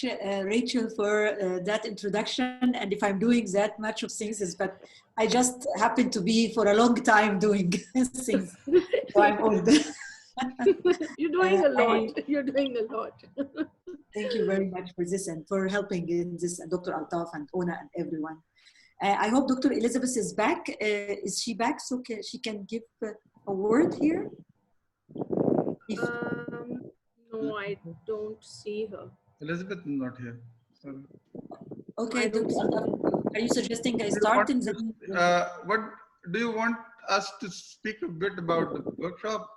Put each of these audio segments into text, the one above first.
Rachel, for that introduction. And if I'm doing that much of things, is but I just happen to be for a long time doing things. So I'm old. You're doing a lot. You're doing a lot. Thank you very much for this and for helping in this, Dr. Altaf and Ona and everyone. I hope Dr. Elizabeth is back. Is she back so she can give a word here? No, I don't see her. Elizabeth is not here. Sorry. Okay, Dr. Altaf, are you suggesting I start in the... What do you want us to speak a bit about the workshop?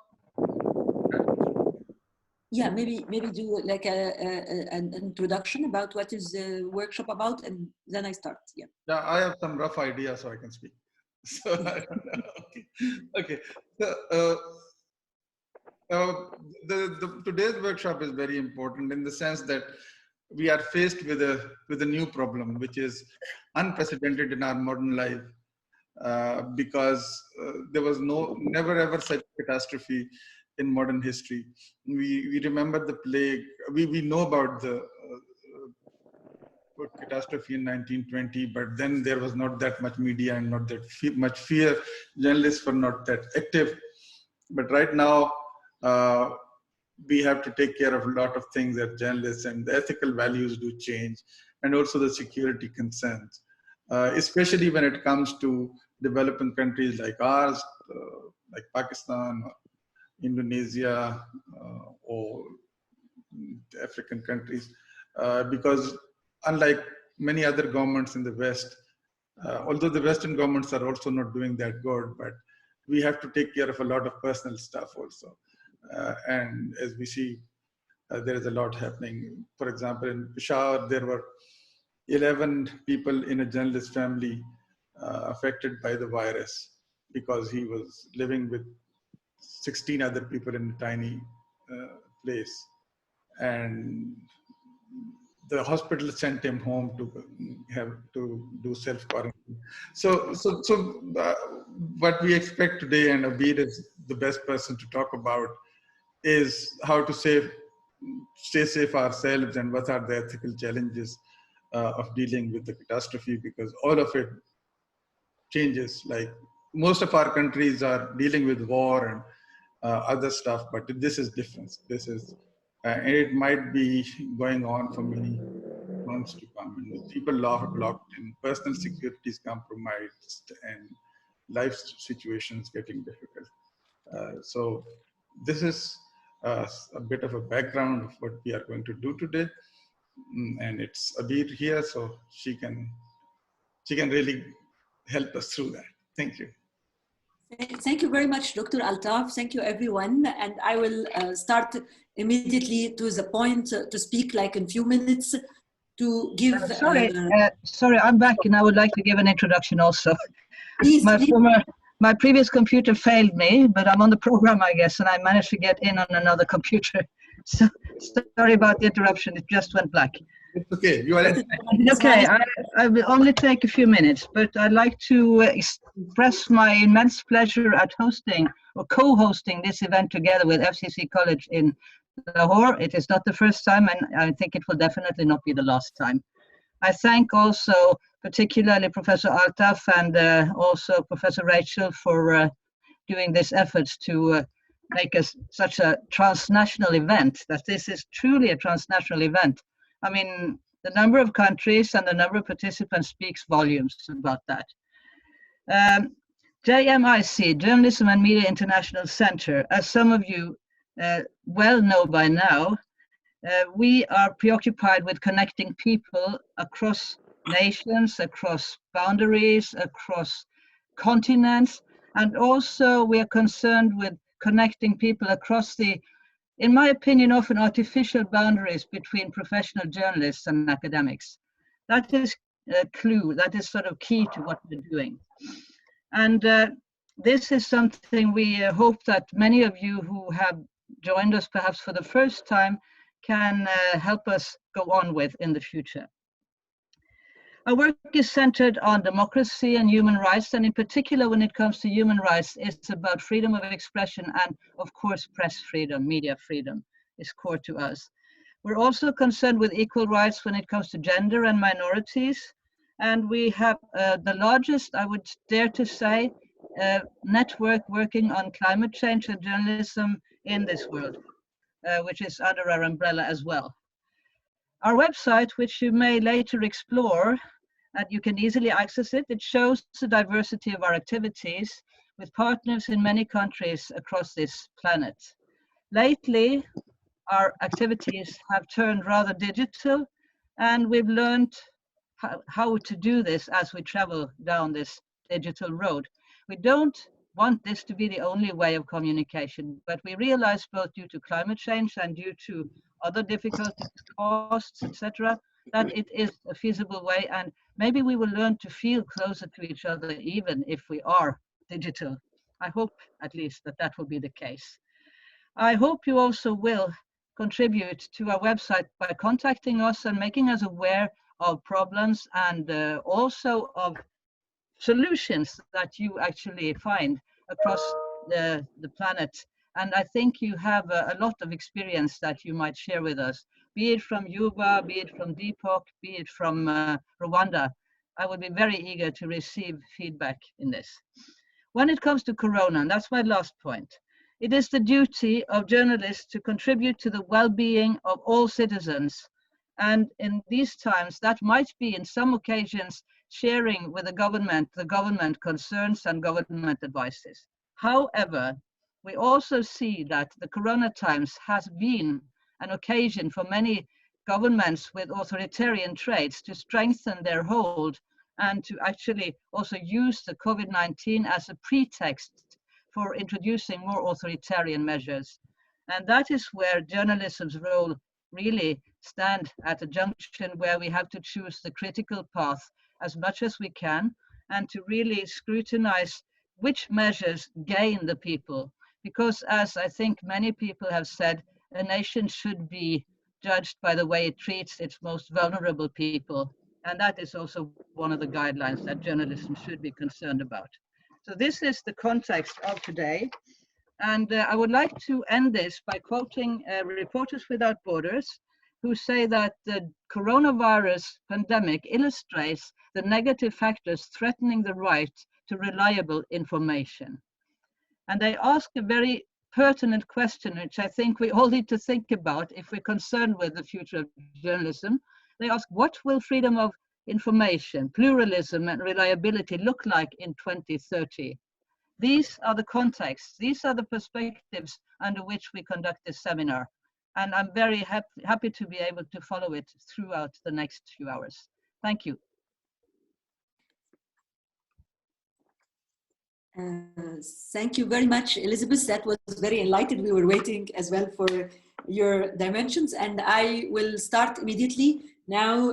Yeah, maybe do like an introduction about what is the workshop about, and then I start. Yeah. Yeah, I have some rough idea, so I can speak. So I don't know. Okay. So, today's workshop is very important in the sense that we are faced with a new problem, which is unprecedented in our modern life, because there was never ever such catastrophe in modern history. We remember the plague. We know about the catastrophe in 1920, but then there was not that much media and not that much fear. Journalists were not that active. But right now, we have to take care of a lot of things as journalists, and the ethical values do change, and also the security concerns, especially when it comes to developing countries like ours, like Pakistan, Indonesia, or African countries, because unlike many other governments in the West, although the Western governments are also not doing that good, but we have to take care of a lot of personal stuff also. And as we see, there is a lot happening. For example, in Peshawar, there were 11 people in a journalist family affected by the virus because he was living with 16 other people in a tiny place, and the hospital sent him home to have to do self-quarantine. So what we expect today, and Abir is the best person to talk about, is how to stay safe ourselves and what are the ethical challenges of dealing with the catastrophe, because all of it changes. Like most of our countries are dealing with war and other stuff, but this is different. This is, and it might be going on for many months to come. And people locked in, personal security is compromised, and life situations getting difficult. So this is a bit of a background of what we are going to do today. And it's Abir here, so she can really help us through that. Thank you. Thank you very much, Dr. Altaf. Thank you, everyone. And I will start immediately to the point to speak like in few minutes to give... Sorry, I'm back and I would like to give an introduction also. Please, my previous computer failed me, but I'm on the program, I guess, and I managed to get in on another computer. So sorry about the interruption, it just went black. It's okay, you are okay. I will only take a few minutes, but I'd like to express my immense pleasure at hosting or co-hosting this event together with FCC College in Lahore. It is not the first time, and I think it will definitely not be the last time. I thank also particularly Professor Altaf and also Professor Rachel for doing this effort to make us such a transnational event, that this is truly a transnational event. I mean, the number of countries and the number of participants speaks volumes about that. JMIC, Journalism and Media International Center, as some of you well know by now, we are preoccupied with connecting people across nations, across boundaries, across continents, and also we are concerned with connecting people across the, in my opinion, often artificial boundaries between professional journalists and academics. That is a clue, that is sort of key to what we're doing. And this is something we hope that many of you who have joined us perhaps for the first time can help us go on with in the future. Our work is centered on democracy and human rights, and in particular when it comes to human rights, it's about freedom of expression and of course press freedom, media freedom is core to us. We're also concerned with equal rights when it comes to gender and minorities. And we have the largest, I would dare to say, network working on climate change and journalism in this world, which is under our umbrella as well. Our website, which you may later explore, and you can easily access it, it shows the diversity of our activities with partners in many countries across this planet. Lately, our activities have turned rather digital, and we've learned how to do this as we travel down this digital road. We don't want this to be the only way of communication, but we realize both due to climate change and due to other difficulties, costs, etc., that it is a feasible way, and maybe we will learn to feel closer to each other even if we are digital. I hope at least that that will be the case. I hope you also will contribute to our website by contacting us and making us aware of problems and also of solutions that you actually find across the planet. And I think you have a lot of experience that you might share with us, be it from Yuba, be it from Deepak, be it from Rwanda. I would be very eager to receive feedback in this. When it comes to Corona, and that's my last point, it is the duty of journalists to contribute to the well-being of all citizens. And in these times, that might be in some occasions sharing with the government concerns and government advices. However, we also see that the Corona times has been an occasion for many governments with authoritarian traits to strengthen their hold and to actually also use the COVID-19 as a pretext for introducing more authoritarian measures. And that is where journalism's role really stand at a junction where we have to choose the critical path as much as we can and to really scrutinize which measures gain the people. Because as I think many people have said, a nation should be judged by the way it treats its most vulnerable people. And that is also one of the guidelines that journalism should be concerned about. So this is the context of today. And I would like to end this by quoting Reporters Without Borders, who say that the coronavirus pandemic illustrates the negative factors threatening the right to reliable information. And they ask a very pertinent question, which I think we all need to think about if we're concerned with the future of journalism. They ask, what will freedom of information, pluralism, and reliability look like in 2030? These are the contexts, these are the perspectives under which we conduct this seminar. And I'm very happy to be able to follow it throughout the next few hours. Thank you. Thank you very much, Elizabeth. That was very enlightened. We were waiting as well for your dimensions, and I will start immediately. Now,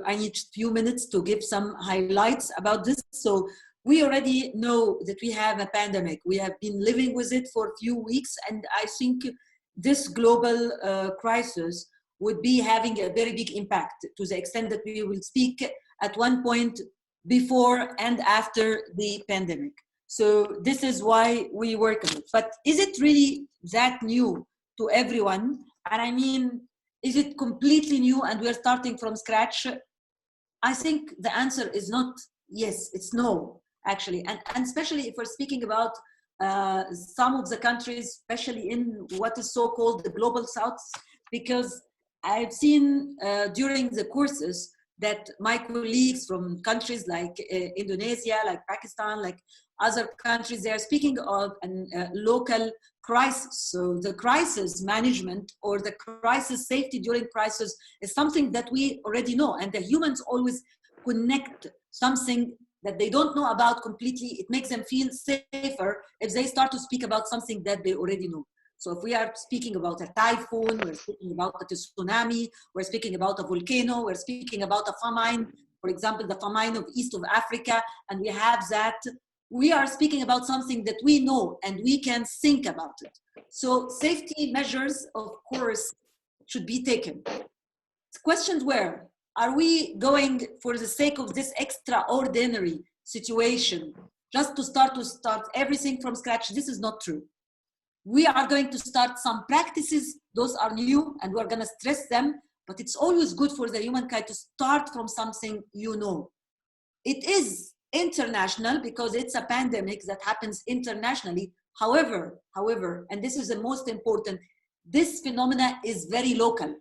I need a few minutes to give some highlights about this. So we already know that we have a pandemic. We have been living with it for a few weeks, and I think this global crisis would be having a very big impact to the extent that we will speak at one point before and after the pandemic. So this is why we work on it. But is it really that new to everyone? And I mean, is it completely new and we're starting from scratch? I think the answer is not yes, it's no, actually. And especially if we're speaking about some of the countries, especially in what is so-called the global south, because I've seen during the courses that my colleagues from countries like Indonesia, like Pakistan, like other countries, they are speaking of a local crisis. So the crisis management or the crisis safety during crisis is something that we already know, and the humans always connect something that they don't know about completely. It makes them feel safer if they start to speak about something that they already know. So if we are speaking about a typhoon, we're speaking about a tsunami, we're speaking about a volcano, we're speaking about a famine, for example, the famine of East of Africa, and we have that, we are speaking about something that we know and we can think about it. So safety measures, of course, should be taken. The questions were, are we going for the sake of this extraordinary situation just to start everything from scratch? This is not true. We are going to start some practices. Those are new and we're going to stress them, but it's always good for the humankind to start from something you know. It is international because it's a pandemic that happens internationally. However, and this is the most important, this phenomena is very local.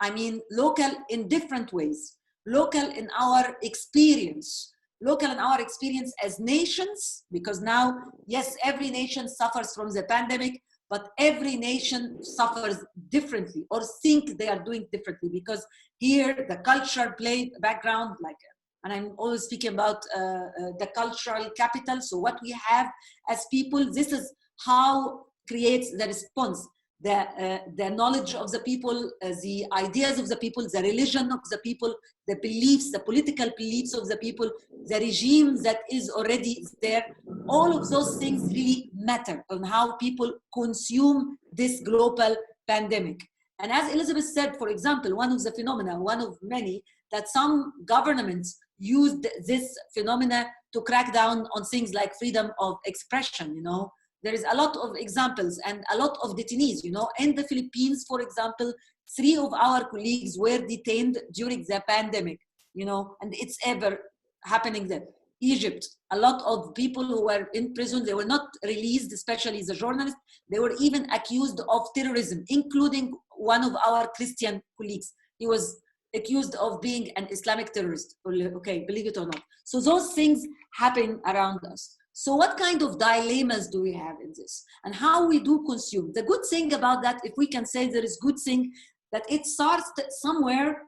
I mean, local in different ways. Local in our experience. Local in our experience as nations, because now, yes, every nation suffers from the pandemic, but every nation suffers differently or think they are doing differently, because here the culture play background, like, and I'm always speaking about the cultural capital. So what we have as people, this is how creates the response. The knowledge of the people, the ideas of the people, the religion of the people, the beliefs, the political beliefs of the people, the regime that is already there. All of those things really matter on how people consume this global pandemic. And as Elizabeth said, for example, one of the phenomena, one of many, that some governments used this phenomena to crack down on things like freedom of expression, you know. There is a lot of examples and a lot of detainees, you know. In the Philippines, for example, 3 of our colleagues were detained during the pandemic, you know, and it's ever happening there. Egypt, a lot of people who were in prison, they were not released, especially the journalists. They were even accused of terrorism, including one of our Christian colleagues. He was accused of being an Islamic terrorist, okay, believe it or not. So those things happen around us. So what kind of dilemmas do we have in this? And how we do consume? The good thing about that, if we can say there is good thing, that it starts somewhere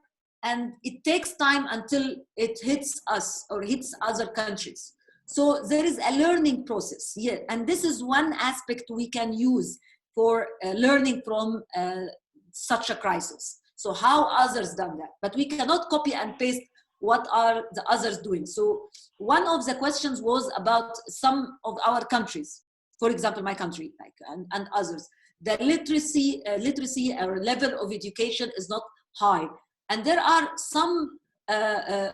and it takes time until it hits us or hits other countries. So there is a learning process here. And this is one aspect we can use for learning from such a crisis. So how others done that, but we cannot copy and paste what are the others doing. So one of the questions was about some of our countries, for example, my country, like, and others. The literacy or level of education is not high. And there are some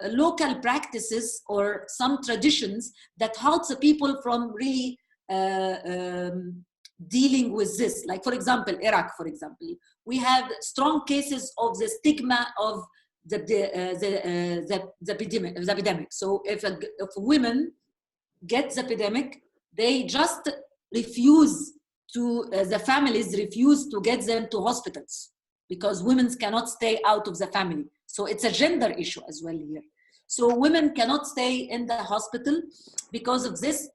local practices or some traditions that help the people from really dealing with this. Like, for example, Iraq, for example, we have strong cases of the stigma of the epidemic. So if women get the epidemic, they just refuse to, the families refuse to get them to hospitals because women cannot stay out of the family. So it's a gender issue as well here. So women cannot stay in the hospital because of this.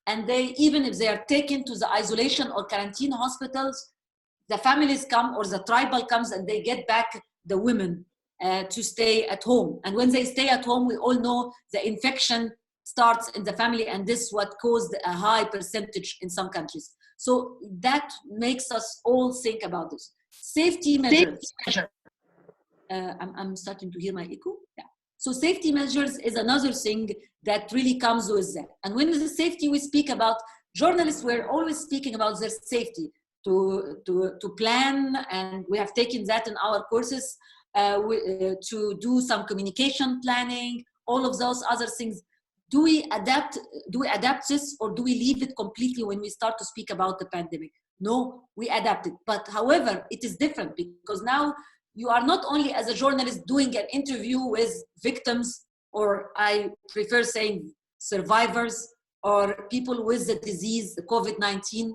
And they, even if they are taken to the isolation or quarantine hospitals, the families come or the tribal comes and they get back the women to stay at home. And when they stay at home, we all know the infection starts in the family, and this is what caused a high percentage in some countries. So that makes us all think about this. Safety measures. I'm starting to hear my echo. Yeah. So safety measures is another thing that really comes with that. And when the safety we speak about, journalists were always speaking about their safety to plan, and we have taken that in our courses to do some communication planning, all of those other things. Do we adapt this, or do we leave it completely when we start to speak about the pandemic? No, we adapt it. But however, it is different because now you are not only as a journalist doing an interview with victims, or I prefer saying survivors, or people with the disease, the COVID-19.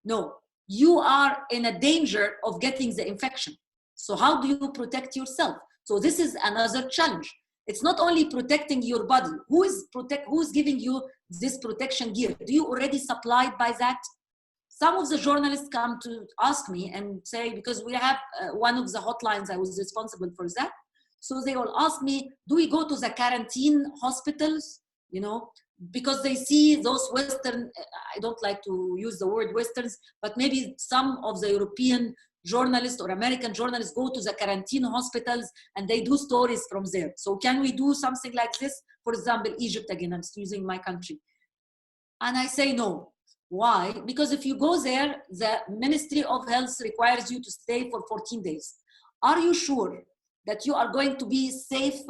No, you are in a danger of getting the infection. So how do you protect yourself? So this is another challenge. It's not only protecting your body. Who's giving you this protection gear? Do you already supplied by that? Some of the journalists come to ask me and say, because we have one of the hotlines, I was responsible for that. So they all ask me, do we go to the quarantine hospitals? You know, because they see those Western, I don't like to use the word Westerns, but maybe some of the European journalists or American journalists go to the quarantine hospitals and they do stories from there. So can we do something like this? For example, Egypt, again, I'm using my country. And I say no. Why? Because if you go there, the Ministry of Health requires you to stay for 14 days. Are you sure that you are going to be safe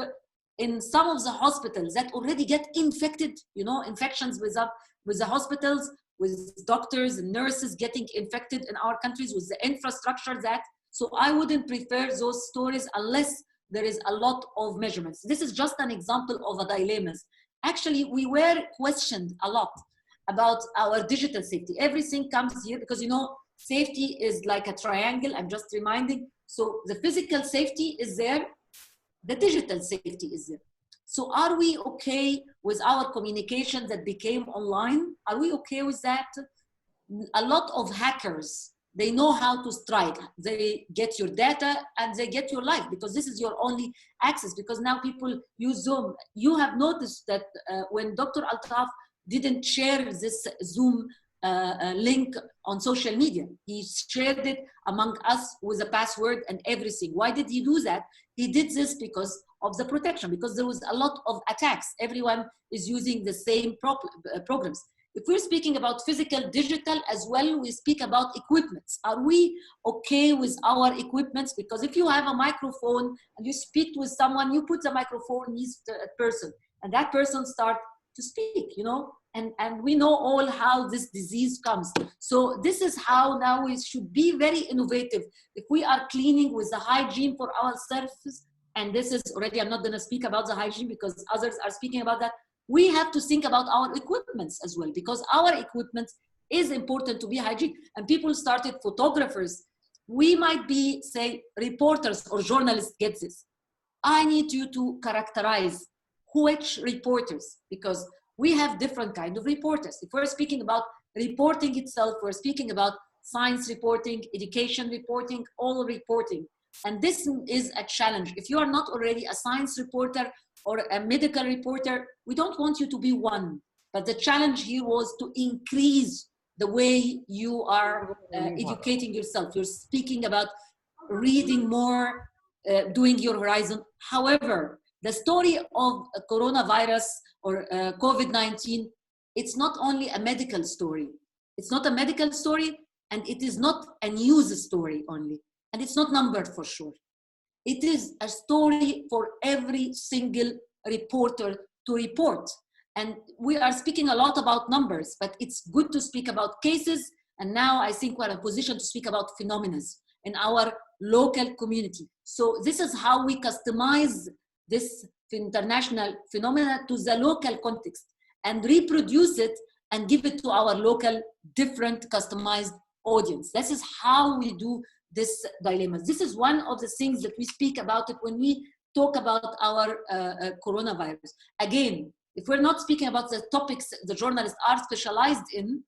in some of the hospitals that already get infected, you know, infections with the hospitals? with doctors and nurses getting infected in our countries, with the infrastructure that. So I wouldn't prefer those stories unless there is a lot of measurements. This is just an example of a dilemmas. Actually, we were questioned a lot about our digital safety. Everything comes here because, you know, safety is like a triangle. I'm just reminding. So the physical safety is there, the digital safety is there. So are we okay with our communication that became online? Are we okay with that? A lot of hackers, they know how to strike. They get your data and they get your life because this is your only access, because now people use Zoom. You have noticed that when Dr. Altaf didn't share this Zoom link on social media, he shared it among us with a password and everything. Why did he do that? He did this because of the protection, because there was a lot of attacks. Everyone is using the same programs. If we're speaking about physical, digital as well, we speak about equipments. Are we okay with our equipments? Because if you have a microphone and you speak with someone, you put the microphone near a person and that person starts to speak, you know, and we know all how this disease comes. So this is how now we should be very innovative. If we are cleaning with the hygiene for ourselves, and this is already, I'm not going to speak about the hygiene because others are speaking about that. We have to think about our equipments as well, because our equipment is important to be hygiene. And people started, photographers. We might be, say, reporters or journalists get this. I need you to characterize which reporters, because we have different kind of reporters. If we're speaking about reporting itself, we're speaking about science reporting, education reporting, all reporting. And this is a challenge. If you are not already a science reporter or a medical reporter, we don't want you to be one. But the challenge here was to increase the way you are educating yourself. You're speaking about reading more, doing your horizon. However, the story of coronavirus or COVID-19, it's not only a medical story. It's not a medical story, and it is not a news story only. And it's not numbered for sure. It is a story for every single reporter to report. And we are speaking a lot about numbers, but it's good to speak about cases. And now I think we're in a position to speak about phenomena in our local community. So this is how we customize this international phenomena to the local context and reproduce it and give it to our local different customized audience. This is how we do this dilemmas. This is one of the things that we speak about it when we talk about our coronavirus. Again, if we're not speaking about the topics the journalists are specialized in,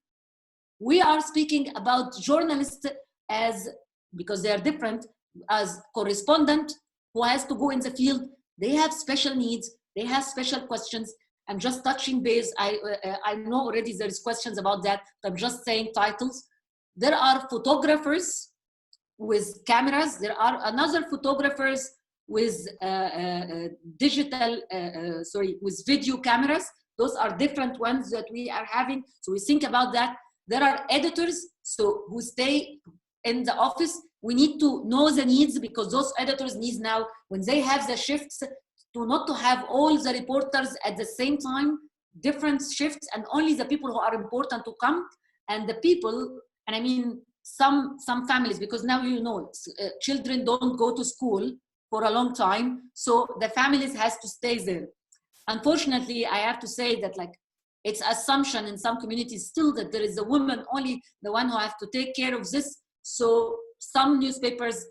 we are speaking about journalists as, because they are different, as correspondent who has to go in the field. They have special needs, they have special questions. I'm just touching base. I know already there's questions about that, but I'm just saying titles. There are photographers with cameras. There are another photographers with with video cameras. Those are different ones that we are having. So we think about that. There are editors, so who stay in the office. We need to know the needs, because those editors need now, when they have the shifts, to not to have all the reporters at the same time, different shifts, and only the people who are important to come, and the people, and I mean, some families, because now you know children don't go to school for a long time, so the families has to stay there. Unfortunately, I have to say that, like, it's assumption in some communities still that there is a woman only the one who have to take care of this. So some newspapers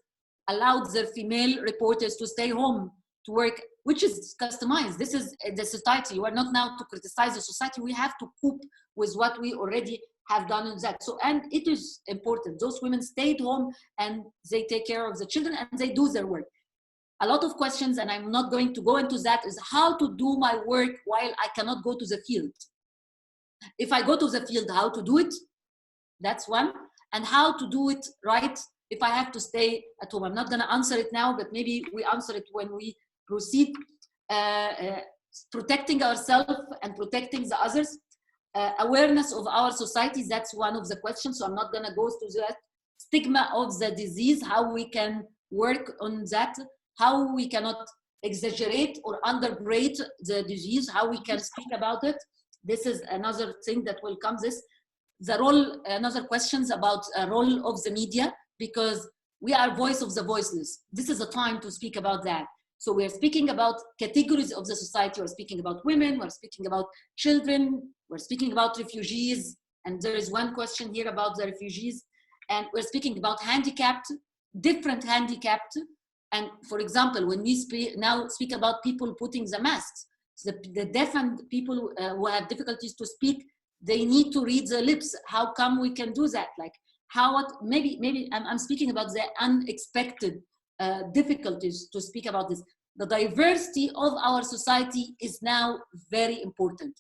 allowed their female reporters to stay home to work, which is customized. This is the society. We're not now to criticize the society. We have to cope with what we already have done in that. So, and it is important. Those women stayed home and they take care of the children and they do their work. A lot of questions, and I'm not going to go into that, is how to do my work while I cannot go to the field. If I go to the field, how to do it? That's one. And how to do it right if I have to stay at home. I'm not going to answer it now, but maybe we answer it when we proceed. Protecting ourselves and protecting the others. Awareness of our societies, that's one of the questions. So I'm not going to go to that. Stigma of the disease, how we can work on that, how we cannot exaggerate or undergrade the disease, how we can speak about it. This is another thing that will come. This the role, another questions about role of the media, because we are voice of the voiceless. This is a time to speak about that. So we're speaking about categories of the society. We're speaking about women, we're speaking about children, we're speaking about refugees. And there is one question here about the refugees. And we're speaking about handicapped, different handicapped. And for example, when we now speak about people putting the masks, the deaf and people who have difficulties to speak, they need to read the lips. How come we can do that? Like maybe I'm speaking about the unexpected difficulties to speak about this. The diversity of our society is now very important.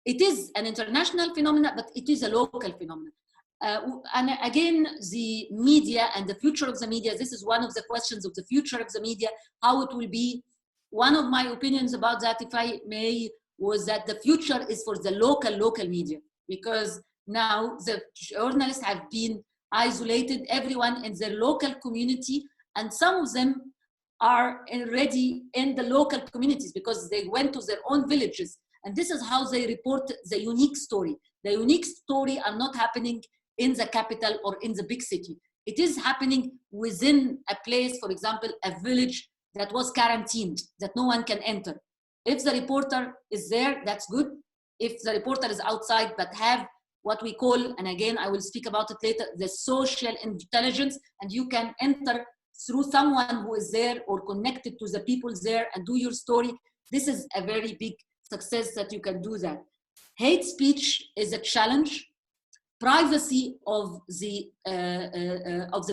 It is an international phenomenon, but it is a local phenomenon. And again, the media and the future of the media, this is one of the questions of the future of the media, how it will be. One of my opinions about that, if I may, was that the future is for the local media, because now the journalists have been isolated, everyone in their local community, and some of them are already in the local communities because they went to their own villages. And this is how they report the unique story. The unique story are not happening in the capital or in the big city. It is happening within a place, for example, a village that was quarantined, that no one can enter. If the reporter is there, that's good. If the reporter is outside, but have what we call, and again, I will speak about it later, the social intelligence, and you can enter through someone who is there or connected to the people there and do your story. This is a very big success that you can do that. Hate speech is a challenge. Privacy of the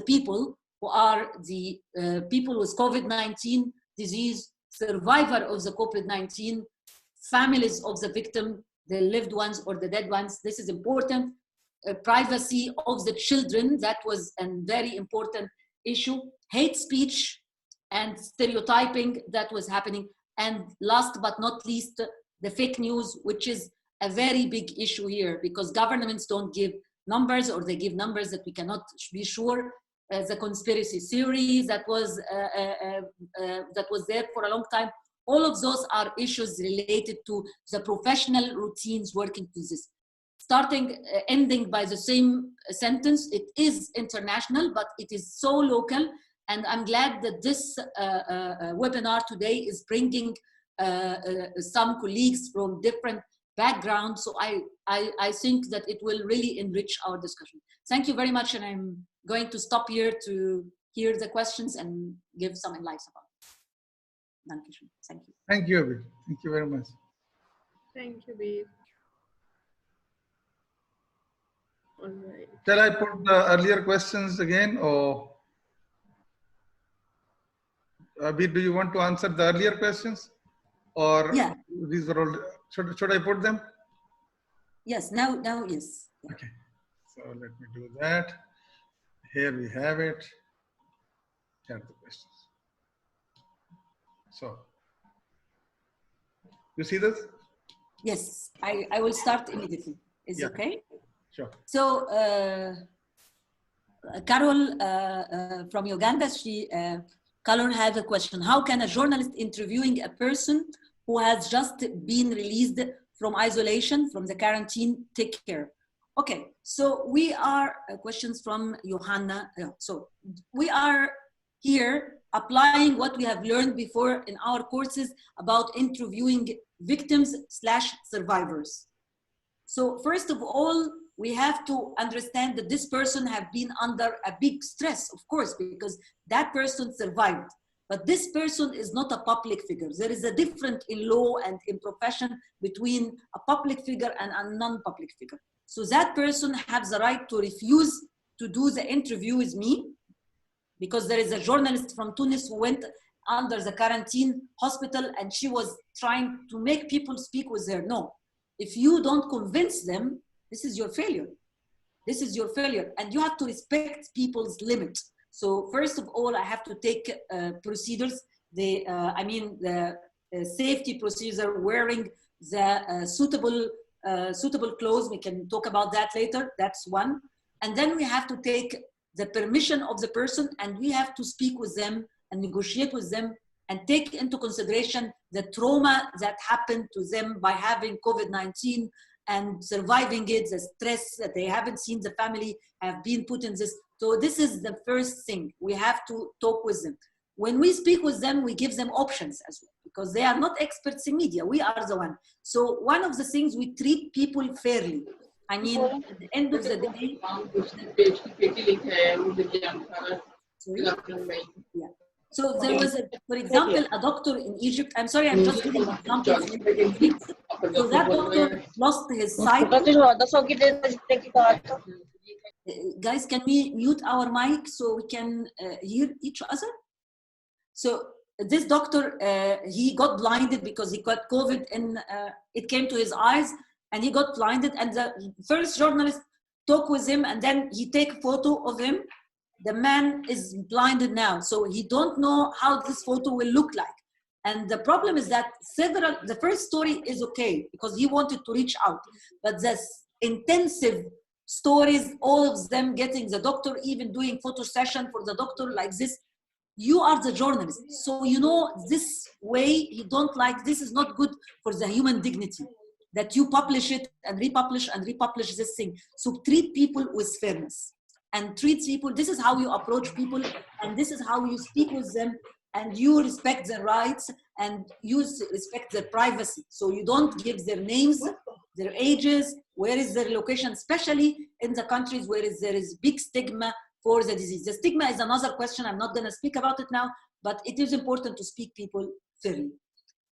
people who are the people with COVID-19 disease, survivor of the COVID-19, families of the victim, the lived ones or the dead ones. This is important. Privacy of the children, that was a very important issue. Hate speech and stereotyping that was happening. And last but not least, the fake news, which is a very big issue here because governments don't give numbers, or they give numbers that we cannot be sure. The conspiracy theory that was there for a long time. All of those are issues related to the professional routines working to this. Ending by the same sentence, it is international, but it is so local. And I'm glad that this webinar today is bringing some colleagues from different backgrounds. So I think that it will really enrich our discussion. Thank you very much. And I'm going to stop here to hear the questions and give some insights about it. Thank you. Thank you, Abid. Thank you very much. Thank you, Abid. All right. Shall I put the earlier questions again, or Abid, do you want to answer the earlier questions, or yeah, these are all? Should I put them? Yes. Now, yes. Yeah. Okay. So let me do that. Here we have it. Here are the questions. So, you see this? Yes, I will start immediately. Is it okay? Sure. So, Carol from Uganda, Carol has a question. How can a journalist interviewing a person who has just been released from isolation, from the quarantine, take care? Okay, so we are, questions from Johanna. So we are here applying what we have learned before in our courses about interviewing victims/survivors. So first of all, we have to understand that this person have been under a big stress, of course, because that person survived. But this person is not a public figure. There is a difference in law and in profession between a public figure and a non-public figure. So that person has the right to refuse to do the interview with me, because there is a journalist from Tunis who went under the quarantine hospital and she was trying to make people speak with her. No, if you don't convince them, this is your failure. This is your failure. And you have to respect people's limits. So first of all, I have to take procedures. The safety procedure, wearing the suitable clothes. We can talk about that later. That's one. And then we have to take the permission of the person, and we have to speak with them and negotiate with them and take into consideration the trauma that happened to them by having COVID-19 and surviving it, the stress that they haven't seen the family, have been put in this. So this is the first thing. We have to talk with them. When we speak with them, we give them options as well, because they are not experts in media. We are the one. So one of the things, we treat people fairly. I mean, at the end of the day, sorry? Yeah. So there was, for example, a doctor in Egypt. I'm sorry, I'm just giving examples. So that doctor lost his sight. Guys, can we mute our mic so we can hear each other? So this doctor, he got blinded because he got COVID, and it came to his eyes, and he got blinded. And the first journalist talked with him, and then he take a photo of him. The man is blinded now, so he don't know how this photo will look like. And the problem is that the first story is okay because he wanted to reach out, but this intensive stories, all of them getting the doctor, even doing photo session for the doctor like this. You are the journalist, so you know this way you don't like. This is not good for the human dignity that you publish it and republish this thing. So treat people with fairness and treat people. This is how you approach people, and this is how you speak with them, and you respect their rights and you respect their privacy. So you don't give their names, their ages, where is their location, especially in the countries where there is big stigma for the disease. The stigma is another question. I'm not going to speak about it now, but it is important to speak people fairly.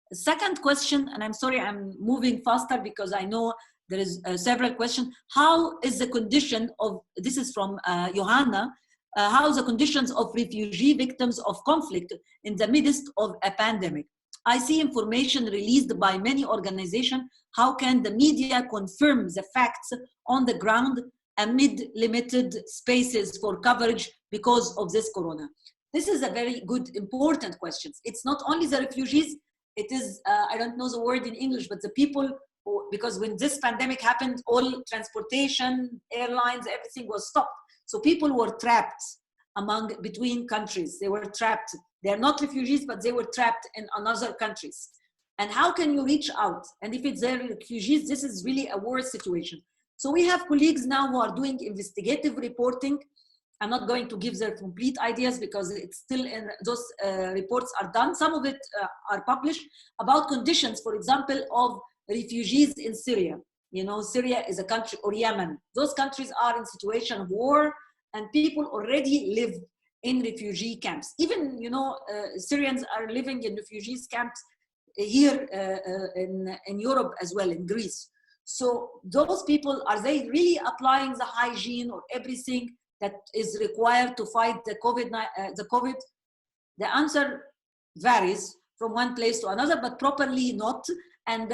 The second question, and I'm sorry, I'm moving faster because I know there is several questions. How is the condition of, this is from Johanna, how the conditions of refugee victims of conflict in the midst of a pandemic? I see information released by many organizations. How can the media confirm the facts on the ground amid limited spaces for coverage because of this corona? This is a very good, important question. It's not only the refugees, it is, I don't know the word in English, but the people who, because when this pandemic happened, all transportation, airlines, everything was stopped. So people were trapped between countries. They were trapped. They're not refugees, but they were trapped in another countries. And how can you reach out? And if it's their refugees, this is really a worse situation. So we have colleagues now who are doing investigative reporting. I'm not going to give their complete ideas because it's still in, those reports are done. Some of it are published about conditions, for example, of refugees in Syria. You know, Syria is a country, or Yemen. Those countries are in situation of war, and people already live in refugee camps. Even, you know, Syrians are living in refugees camps here in Europe as well, in Greece. So those people, are they really applying the hygiene or everything that is required to fight the COVID? The answer varies from one place to another, but properly not. And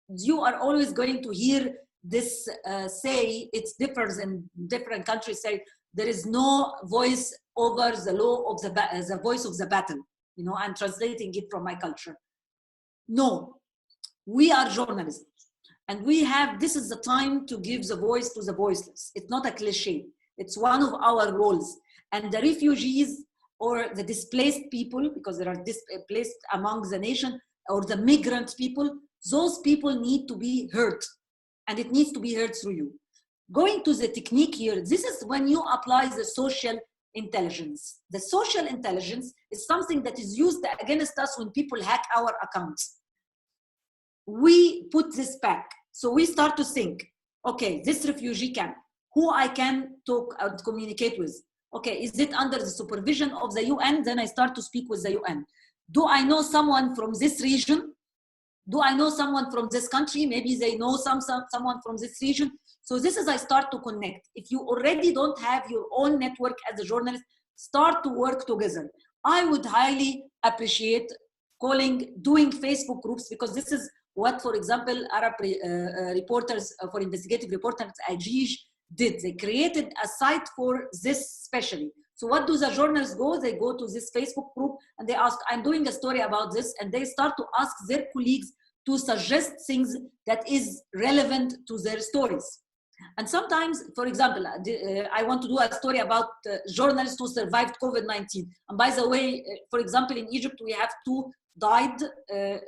you are always going to hear this say, it differs in different countries, say there is no voice over the law of the voice of the battle. You know, I'm translating it from my culture. No, we are journalists, and we have, this is the time to give the voice to the voiceless. It's not a cliche. It's one of our roles. And the refugees or the displaced people, because there are displaced among the nation, or the migrant people, those people need to be heard. And it needs to be heard through you. Going to the technique here, this is when you apply the social intelligence. The social intelligence is something that is used against us when people hack our accounts. We put this back. So we start to think, okay, this refugee camp, who I can talk and communicate with. Okay, is it under the supervision of the UN? Then I start to speak with the UN. Do I know someone from this region? Do I know someone from this country? Maybe they know someone from this region. So this is, I start to connect. If you already don't have your own network as a journalist, start to work together. I would highly appreciate doing Facebook groups, because this is what, for example, Arab reporters for investigative reporters, Ajij, did. They created a site for this specially. So what do the journalists go? They go to this Facebook group and they ask, I'm doing a story about this, and they start to ask their colleagues to suggest things that is relevant to their stories. And sometimes, for example, I want to do a story about journalists who survived COVID-19. And by the way, for example, in Egypt, we have 2 died,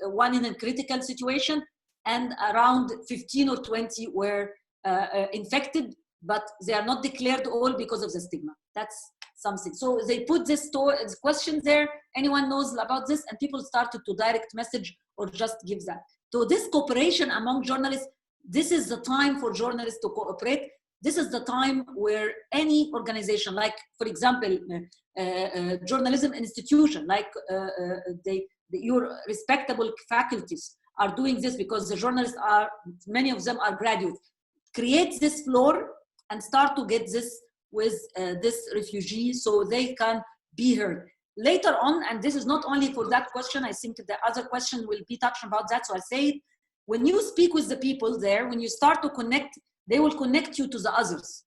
one in a critical situation. and around 15 or 20 were infected, but they are not declared all because of the stigma. That's something. So they put this question there, anyone knows about this, and people started to direct message or just give that. So this cooperation among journalists, this is the time for journalists to cooperate. This is the time where any organization, like for example, journalism institution, like your respectable faculties are doing this because the journalists are, many of them are graduates, create this floor and start to get this with this refugee so they can be heard. Later on, and this is not only for that question, I think the other question will be touched about that, so I say it, when you speak with the people there, when you start to connect, they will connect you to the others.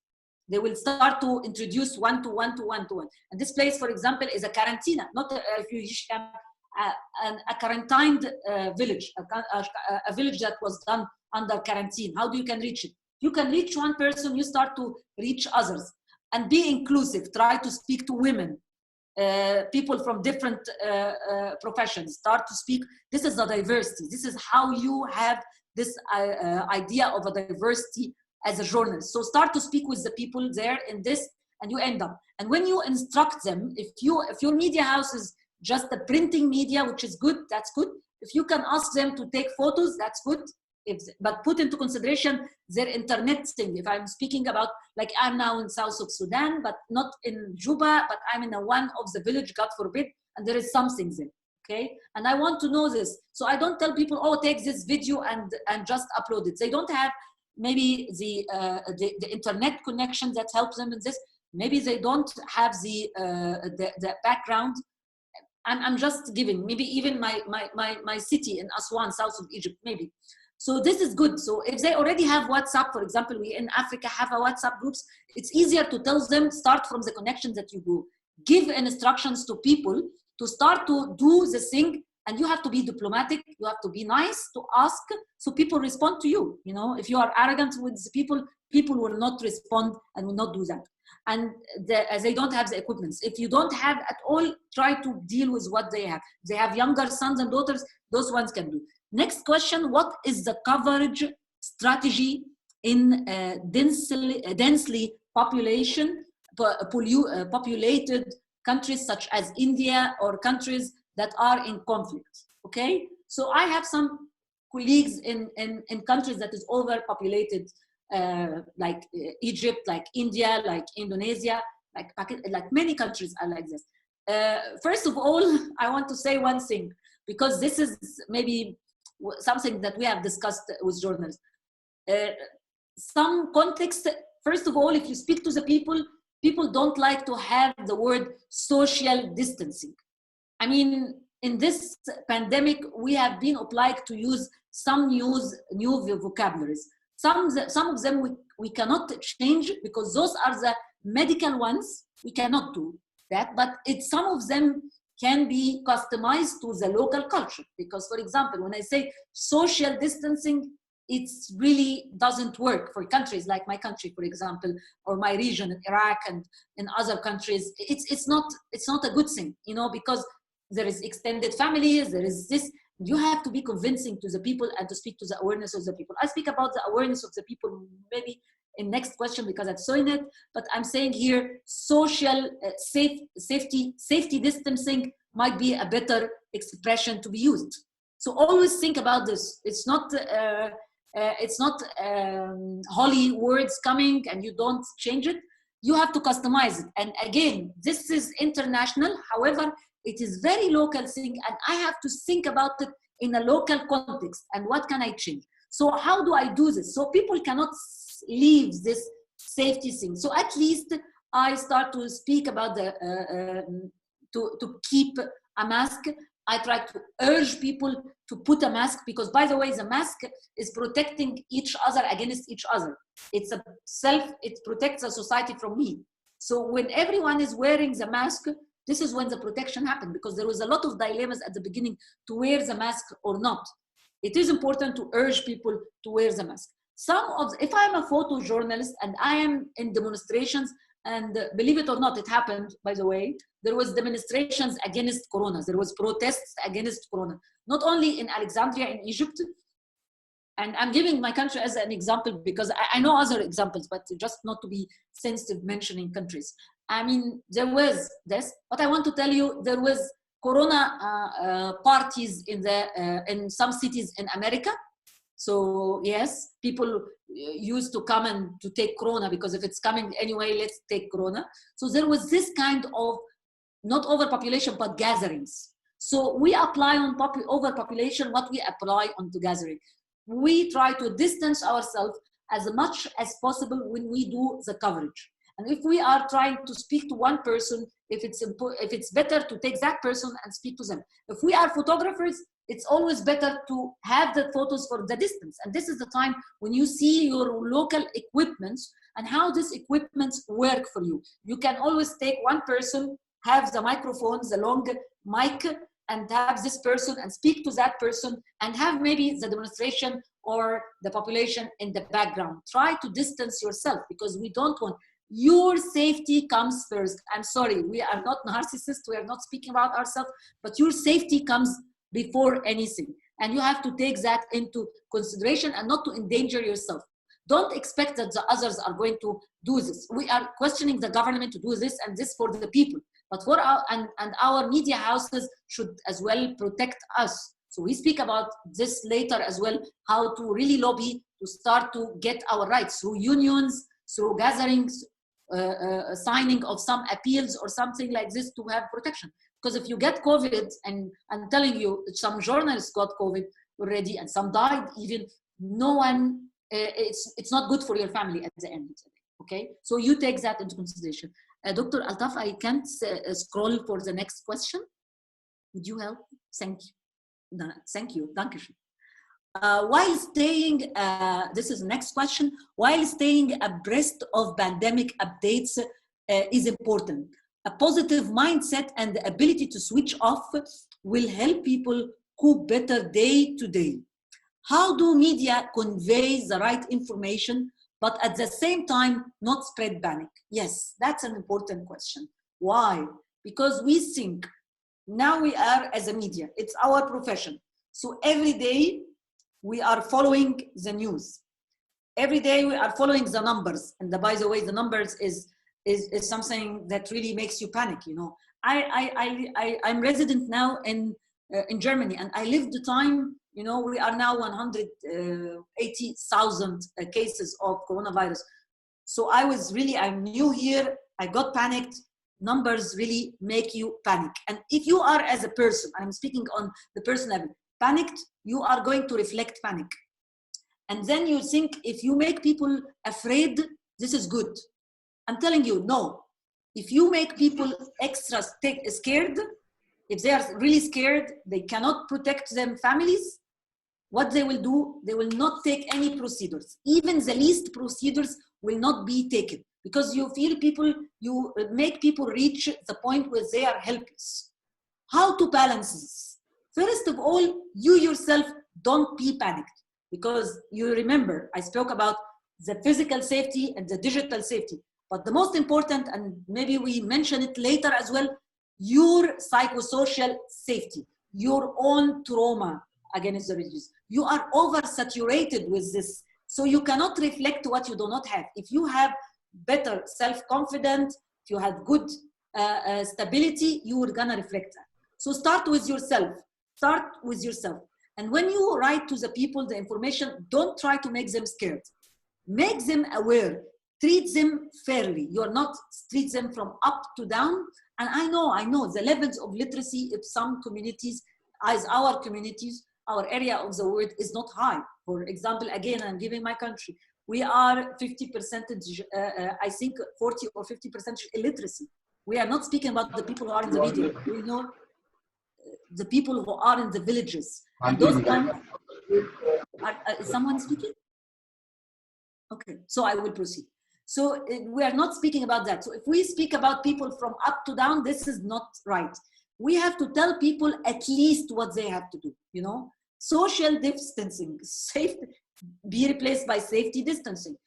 They will start to introduce one to one to one to one. And this place, for example, is a quarantine, not a refugee camp, a quarantined village, a village that was done under quarantine. How do you can reach it? You can reach one person, you start to reach others. And be inclusive, try to speak to women, people from different professions, start to speak. This is the diversity. This is how you have this idea of a diversity as a journalist. So start to speak with the people there in this, and you end up. And when you instruct them, if your media house is just a printing media, which is good, that's good. If you can ask them to take photos, that's good. But put into consideration their internet thing. If I'm speaking about, like I'm now in south of Sudan, but not in Juba, but I'm in one of the village, God forbid, and there is something there, okay? And I want to know this. So I don't tell people, oh, take this video and just upload it. They don't have maybe the internet connection that helps them in this. Maybe they don't have the background. I'm just giving, maybe even my city in Aswan, south of Egypt, maybe. So this is good. So if they already have WhatsApp, for example, we in Africa have a WhatsApp groups, it's easier to tell them, start from the connections that you do. Give instructions to people to start to do the thing, and you have to be diplomatic, you have to be nice to ask, so people respond to you. You know, if you are arrogant with the people will not respond and will not do that. And as they don't have the equipments. If you don't have at all, try to deal with what they have. They have younger sons and daughters, those ones can do. Next question, what is the coverage strategy in densely populated countries such as India or countries that are in conflict? Okay, so I have some colleagues in countries that is overpopulated, like Egypt, like India, like Indonesia, like many countries are like this. First of all, I want to say one thing, because this is maybe something that we have discussed with journalists. Some context, first of all, if you speak to the people don't like to have the word social distancing. I mean, in this pandemic, we have been obliged to use some new vocabularies. Some of them we cannot change because those are the medical ones. We cannot do that, but some of them can be customized to the local culture. Because, for example, when I say social distancing, it really doesn't work for countries like my country, for example, or my region in Iraq and in other countries. It's not a good thing, you know, because there is extended families, there is this. You have to be convincing to the people and to speak to the awareness of the people. I speak about the awareness of the people maybe in next question because I've seen it, but I'm saying here social safety distancing might be a better expression to be used. So always think about this. It's not holy words coming and you don't change it. You have to customize it. And again, this is international. However, it is very local thing, and I have to think about it in a local context. And what can I change? So how do I do this? So people cannot leave this safety thing. So at least I start to speak about the to keep a mask. I try to urge people to put a mask because, by the way, the mask is protecting each other against each other. It protects the society from me. So when everyone is wearing the mask, this is when the protection happened, because there was a lot of dilemmas at the beginning to wear the mask or not. It is important to urge people to wear the mask. If I'm a photojournalist and I am in demonstrations, and believe it or not, it happened, by the way, there was demonstrations against Corona. There was protests against Corona. Not only in Alexandria in Egypt, and I'm giving my country as an example because I know other examples, but just not to be sensitive mentioning countries. I mean, there was this, but I want to tell you, there was Corona parties in some cities in America. So yes, people used to come and to take Corona because if it's coming anyway, let's take Corona. So there was this kind of not overpopulation, but gatherings. So we apply on overpopulation what we apply on the gathering. We try to distance ourselves as much as possible when we do the coverage. And if we are trying to speak to one person, if it's better to take that person and speak to them. If we are photographers, it's always better to have the photos for the distance. And this is the time when you see your local equipments and how these equipments work for you. You can always take one person, have the microphone, the long mic, and have this person and speak to that person and have maybe the demonstration or the population in the background. Try to distance yourself because we don't want, your safety comes first. I'm sorry, we are not narcissists, we are not speaking about ourselves, but your safety comes before anything. And you have to take that into consideration and not to endanger yourself. Don't expect that the others are going to do this. We are questioning the government to do this and this for the people. But for our media houses should as well protect us. So we speak about this later as well, how to really lobby to start to get our rights through unions, through gatherings, signing of some appeals or something like this to have protection. Because if you get COVID, and I'm telling you, some journalists got COVID already and some died even, no one, it's not good for your family at the end of the day, okay? So you take that into consideration. Dr. Altaf, I can't scroll for the next question. Would you help? Thank you. Thank you. Dankeschön. While staying, this is the next question, while staying abreast of pandemic updates is important. A positive mindset and the ability to switch off will help people cope better day to day. How do media convey the right information, but at the same time, not spread panic? Yes, that's an important question. Why? Because we think, now we are as a media, it's our profession. So every day we are following the news. Every day we are following the numbers. And by the way, the numbers is something that really makes you panic, you know. I'm resident now in Germany, and I lived the time, you know, we are now 180,000 cases of coronavirus. So I'm new here, I got panicked. Numbers really make you panic. And if you are as a person, I'm speaking on the person level, panicked, you are going to reflect panic. And then you think if you make people afraid, this is good. I'm telling you, no. If you make people extra scared, if they are really scared, they cannot protect their families, what they will do, they will not take any procedures. Even the least procedures will not be taken because you feel people, you make people reach the point where they are helpless. How to balance this? First of all, you yourself don't be panicked because you remember, I spoke about the physical safety and the digital safety. But the most important, and maybe we mention it later as well, your psychosocial safety, your own trauma against the disease. You are oversaturated with this. So you cannot reflect what you do not have. If you have better self-confidence, if you have good stability, you are gonna reflect that. So start with yourself. Start with yourself. And when you write to the people the information, don't try to make them scared. Make them aware. Treat them fairly. You're not treat them from up to down. And I know the levels of literacy of some communities, as our communities, our area of the world is not high. For example, again, I'm giving my country. We are 50%, I think 40 or 50% illiteracy. We are not speaking about the people who are in the media. We know the people who are in the villages. And those is someone speaking? Okay, so I will proceed. So we are not speaking about that. So if we speak about people from up to down, this is not right. We have to tell people at least what they have to do, you know. Social distancing, be replaced by safety distancing.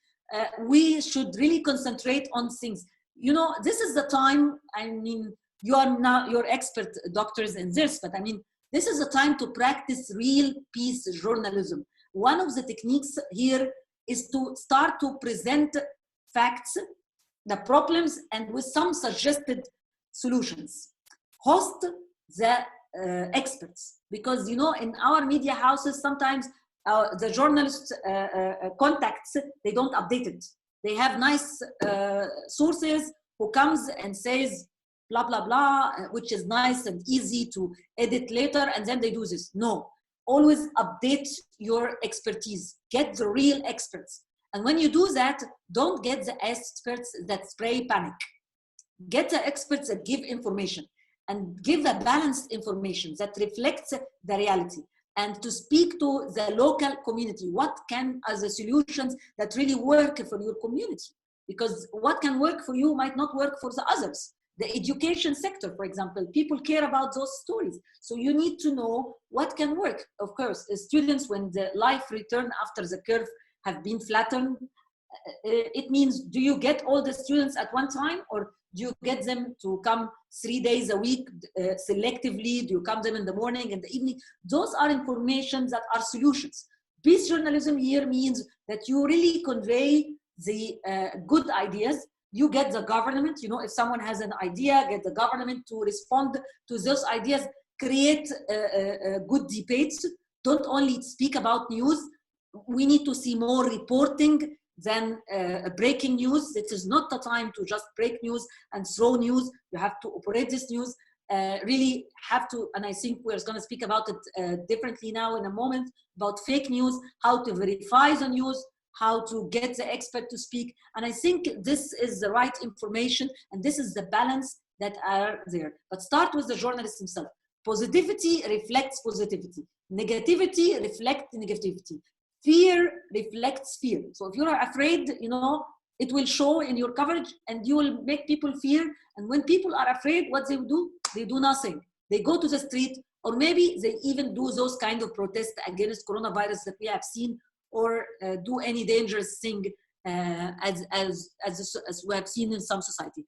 We should really concentrate on things. You know, this is the time, I mean, you're expert doctors in this, but I mean, this is the time to practice real peace journalism. one of the techniques here is to start to present facts, the problems, and with some suggested solutions. Host the experts, because in our media houses sometimes the journalists contacts, they don't update it. They have nice sources who comes and says blah blah blah, which is nice and easy to edit later, and then they do this. No, always update your expertise, get the real experts. And when you do that, don't get the experts that spray panic. Get the experts that give information, and give a balanced information that reflects the reality, and to speak to the local community. What are the solutions that really work for your community? Because what can work for you might not work for the others. The education sector, for example, people care about those stories. So you need to know what can work. Of course, students, when the life return after the curve have been flattened, it means, do you get all the students at one time, or do you get them to come 3 days a week selectively? Do you come them in the morning and the evening? Those are information that are solutions. Peace journalism here means that you really convey the good ideas. You get the government, if someone has an idea, get the government to respond to those ideas, create good debates. Don't only speak about news. We need to see more reporting than breaking news. This is not the time to just break news and throw news. You have to operate this news, really have to, and I think we're going to speak about it differently now in a moment, about fake news, how to verify the news, how to get the expert to speak. And I think this is the right information, and this is the balance that are there. But start with the journalist himself. Positivity reflects positivity. Negativity reflects negativity. Fear reflects fear. So if you're afraid, it will show in your coverage, and you will make people fear. And when people are afraid, what they do? They do nothing. They go to the street, or maybe they even do those kind of protests against coronavirus that we have seen, or do any dangerous thing as we have seen in some society.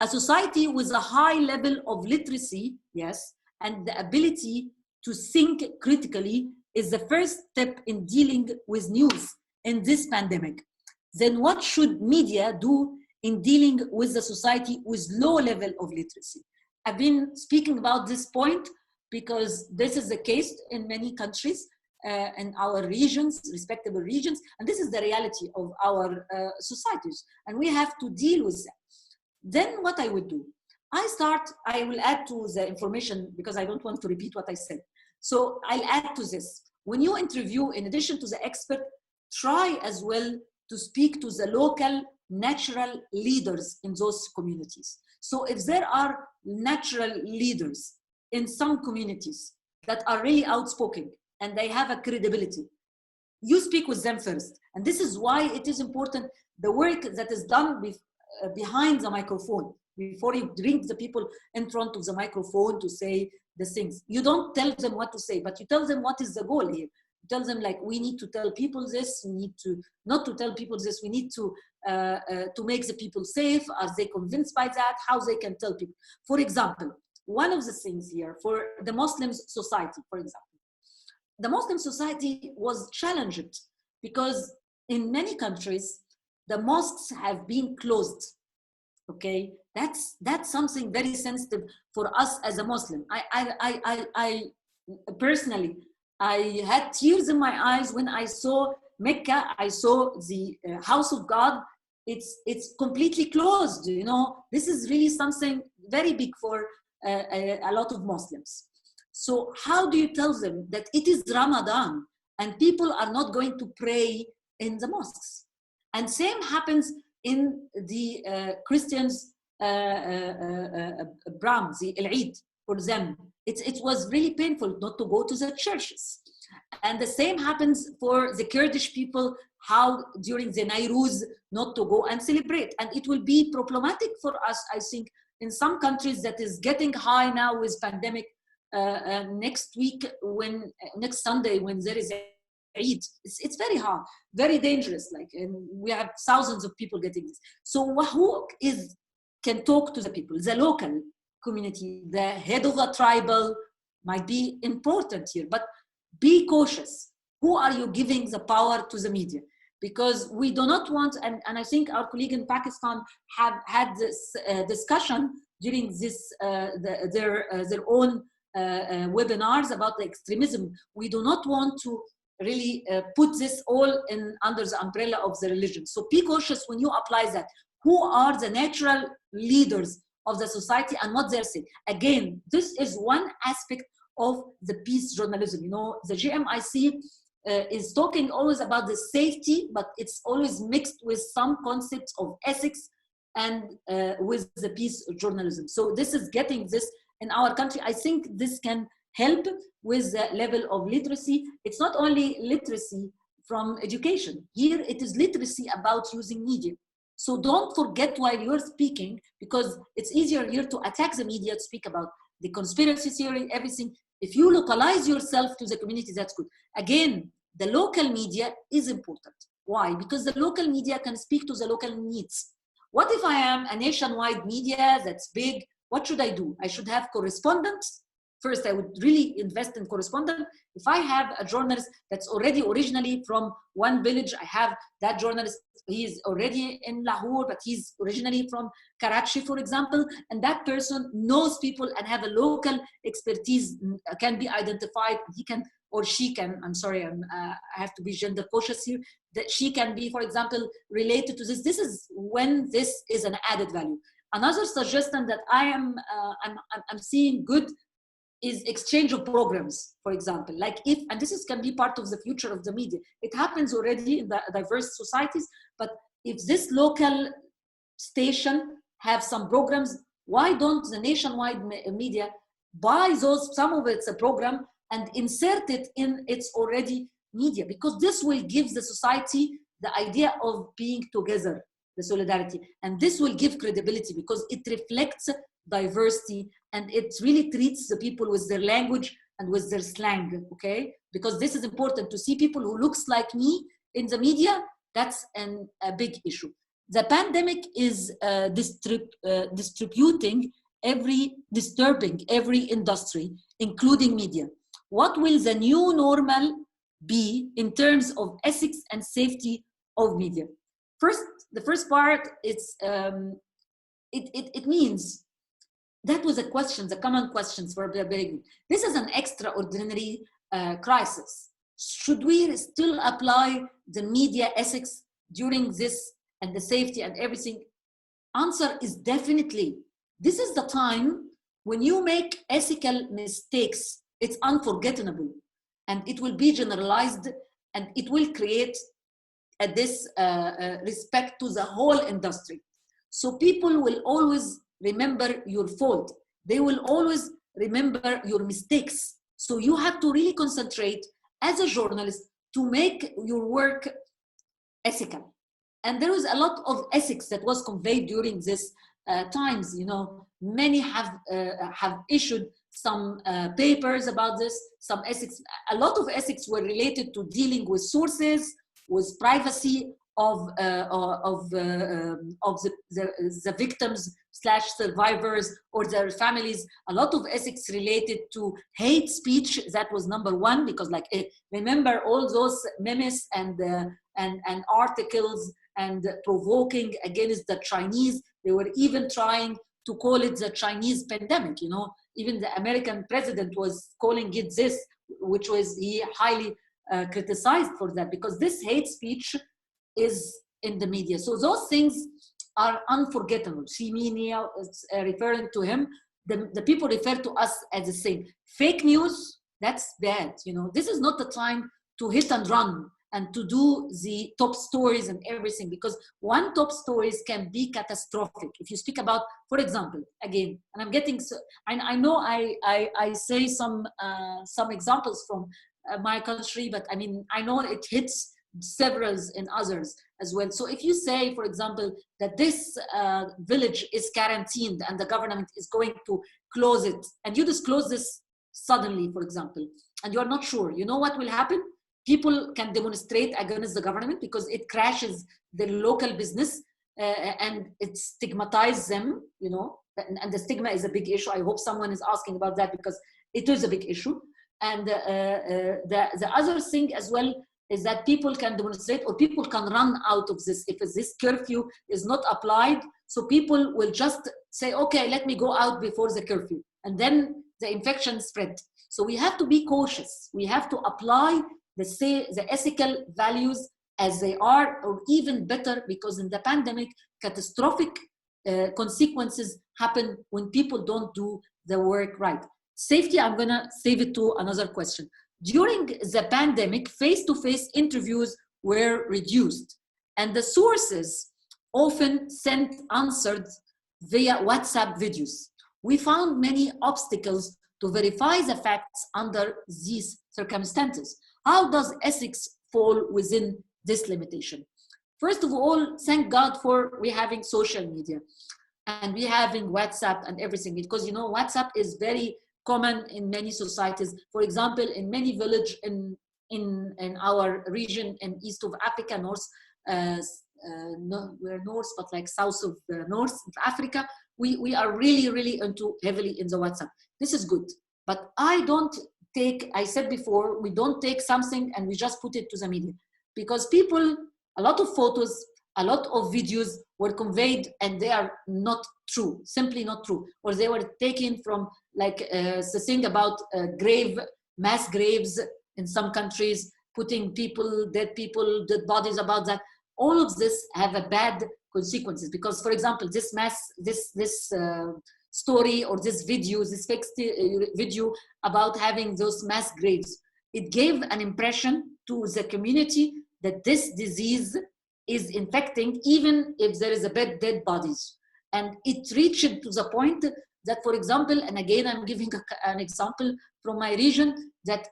A society with a high level of literacy, yes, and the ability to think critically is the first step in dealing with news in this pandemic. Then what should media do in dealing with the society with low level of literacy? I've been speaking about this point because this is the case in many countries, in our regions, respectable regions, and this is the reality of our societies, and we have to deal with that. Then what I would do, I will add to the information because I don't want to repeat what I said. So I'll add to this. When you interview, in addition to the expert, try as well to speak to the local natural leaders in those communities. So if there are natural leaders in some communities that are really outspoken and they have a credibility, you speak with them first. And this is why it is important, the work that is done behind the microphone, before you bring the people in front of the microphone to say the things. You don't tell them what to say, but you tell them what is the goal here. You tell them, like, we need to tell people this, we need to not to tell people this, we need to make the people safe. Are they convinced by that? How they can tell people? For example, one of the things here for the Muslim society, for example, the Muslim society was challenged because in many countries, the mosques have been closed. Okay, that's something very sensitive for us as a Muslim. I personally, I had tears in my eyes when I saw Mecca. I saw the house of God. It's completely closed. This is really something very big for a lot of Muslims. So how do you tell them that it is Ramadan and people are not going to pray in the mosques? And same happens in the Christians' Brahm, the Eid, for them. It was really painful not to go to the churches. And the same happens for the Kurdish people, how during the Nairuz not to go and celebrate. And it will be problematic for us, I think, in some countries that is getting high now with pandemic. Next Sunday, when there is Eid, it's very hard, very dangerous. And we have thousands of people getting this. So who can talk to the people? The local community, the head of a tribal might be important here, but be cautious. who are you giving the power to the media? Because we do not want, and I think our colleague in Pakistan have had this discussion during this, their own webinars about the extremism. We do not want to really put this all under the umbrella of the religion. So be cautious when you apply that. Who are the natural leaders of the society and what they're saying? Again, this is one aspect of the peace journalism. You know, the GMIC is talking always about the safety, but it's always mixed with some concepts of ethics and with the peace journalism. So this is getting this in our country. I think this can help with the level of literacy. It's not only literacy from education. Here it is literacy about using media. So don't forget while you're speaking, because it's easier here to attack the media, to speak about the conspiracy theory, everything. If you localize yourself to the community, that's good. Again, the local media is important. Why? Because the local media can speak to the local needs. What if I am a nationwide media that's big? What should I do? I should have correspondents. First, I would really invest in correspondent. If I have a journalist that's already originally from one village, I have that journalist, he's already in Lahore, but he's originally from Karachi, for example, and that person knows people and have a local expertise, can be identified. He can, or she can, I'm sorry, I have to be gender cautious here, that she can be, for example, related to this. This is when this is an added value. Another suggestion that I'm seeing good is exchange of programs, for example, like if, and this is can be part of the future of the media. It happens already in the diverse societies, but if this local station have some programs, why don't the nationwide media buy those, some of it's a program and insert it in its already media? Because this will give the society the idea of being together, the solidarity, and this will give credibility because it reflects diversity and it really treats the people with their language and with their slang, okay? Because this is important to see people who looks like me in the media. That's a big issue. The pandemic is disturbing every industry, including media. What will the new normal be in terms of ethics and safety of media? First, the first part, it's it means that was a question, the common questions for the beginning. This is an extraordinary crisis. Should we still apply the media ethics during this and the safety and everything? Answer is definitely. This is the time when you make ethical mistakes, it's unforgettable and it will be generalized and it will create this respect to the whole industry. So people will always remember your fault. They will always remember your mistakes. So you have to really concentrate as a journalist to make your work ethical. And there was a lot of ethics that was conveyed during this times. You know, many have issued some papers about this, some ethics. A lot of ethics were related to dealing with sources, with privacy of the victims / survivors or their families. A lot of ethics related to hate speech. That was number one, because like remember all those memes and articles and provoking against the Chinese. They were even trying to call it the Chinese pandemic. You know, even the American president was calling it this, which was he highly criticized for that, because this hate speech is in the media. So those things are unforgettable. See me now referring to him. The people refer to us as the same. Fake news, that's bad. You know, this is not the time to hit and run and to do the top stories and everything, because one top stories can be catastrophic. If you speak about, for example, again, and I'm getting, I know I say some examples from my country, but I mean, I know it hits several in others as well. So if you say, for example, that this village is quarantined and the government is going to close it, and you disclose this suddenly, for example, and you are not sure, you know what will happen? People can demonstrate against the government because it crashes their local business and it stigmatizes them, you know, and the stigma is a big issue. I hope someone is asking about that because it is a big issue. And the other thing as well is that people can demonstrate or people can run out of this. If this curfew is not applied, so people will just say, okay, let me go out before the curfew. And then the infection spread. So we have to be cautious. We have to apply the ethical values as they are, or even better, because in the pandemic, catastrophic consequences happen when people don't do the work right. Safety, I'm gonna save it to another question. During the pandemic, face-to-face interviews were reduced, and the sources often sent answers via WhatsApp videos. We found many obstacles to verify the facts under these circumstances. How does ethics fall within this limitation? First of all, thank God for we having social media and we having WhatsApp and everything, because WhatsApp is very common in many societies. For example, in many villages in our region in east of Africa, we're north, but like south of North Africa, we are really into heavily in the WhatsApp. This is good, but I said before, we don't take something and we just put it to the media, because a lot of photos, a lot of videos were conveyed and they are not true, simply not true, or they were taken from the thing about mass graves in some countries, putting dead bodies about that. All of this have a bad consequences, because, for example, this story or this fake video about having those mass graves, it gave an impression to the community that this disease is infecting, even if there is a dead bodies. And it reached to the point that, for example, and again, I'm giving an example from my region, that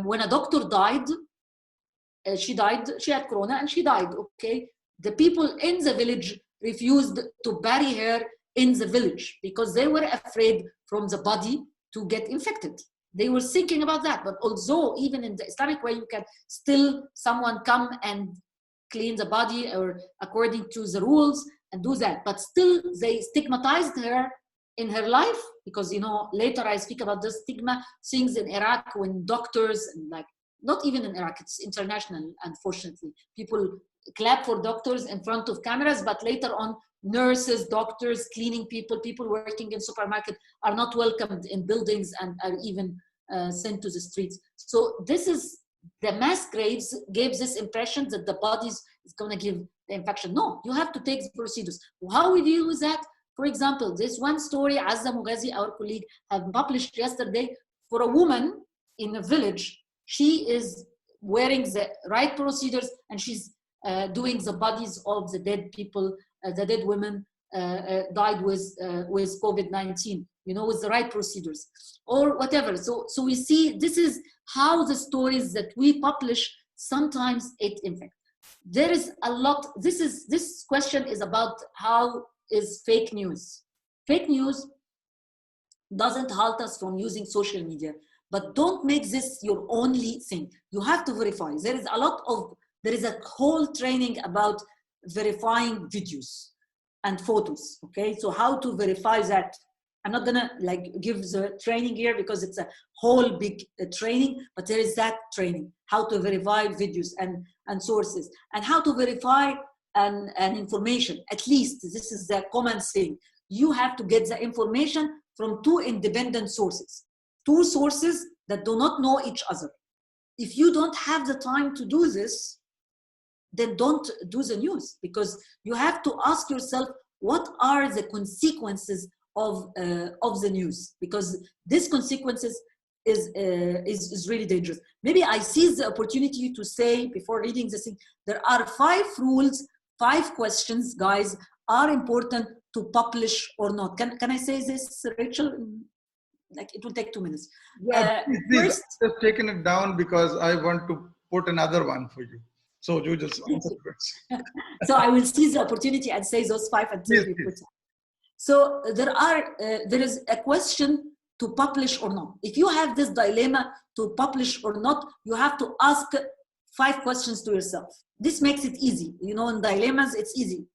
when a doctor died, she had corona and she died, okay? The people in the village refused to bury her in the village because they were afraid from the body to get infected. They were thinking about that. But although even in the Islamic way, you can still someone come and clean the body or according to the rules and do that. But still they stigmatized her in her life, because later I speak about the stigma things in Iraq when doctors, and not even in Iraq, it's international, unfortunately. People clap for doctors in front of cameras, but later on, nurses, doctors, cleaning people working in supermarket are not welcomed in buildings and are even sent to the streets. So the mass graves gave this impression that the bodies is going to give the infection. No, you have to take the procedures. How we deal with that? For example, this one story, Azza Mughazi, our colleague, have published yesterday for a woman in a village. She is wearing the right procedures and she's doing the bodies of the dead people, the dead women died with COVID-19, with the right procedures or whatever. So we see this is how the stories that we publish, sometimes it infects. There is a lot, this question is about how is fake news. Fake news doesn't halt us from using social media, but don't make this your only thing. You have to verify. There is a whole training about verifying videos and photos, okay? So how to verify that. I'm not gonna give the training here because it's a whole big training, but there is that training, how to verify videos and sources, and how to verify an information. At least this is the common thing. You have to get the information from two independent sources, two sources that do not know each other. If you don't have the time to do this, then don't do the news, because you have to ask yourself, what are the consequences of the news? Because these consequences is really dangerous. Maybe I seize the opportunity to say, before reading this thing, there are 5 rules, 5 questions, guys, are important to publish or not. Can I say this, Rachel? It will take 2 minutes. Yeah, please, I've just taken it down because I want to put another one for you. So you just answer first. So I will seize the opportunity and say those 5 until you put. So there is a question to publish or not. If you have this dilemma to publish or not, you have to ask 5 questions to yourself. This makes it easy. In dilemmas, it's easy.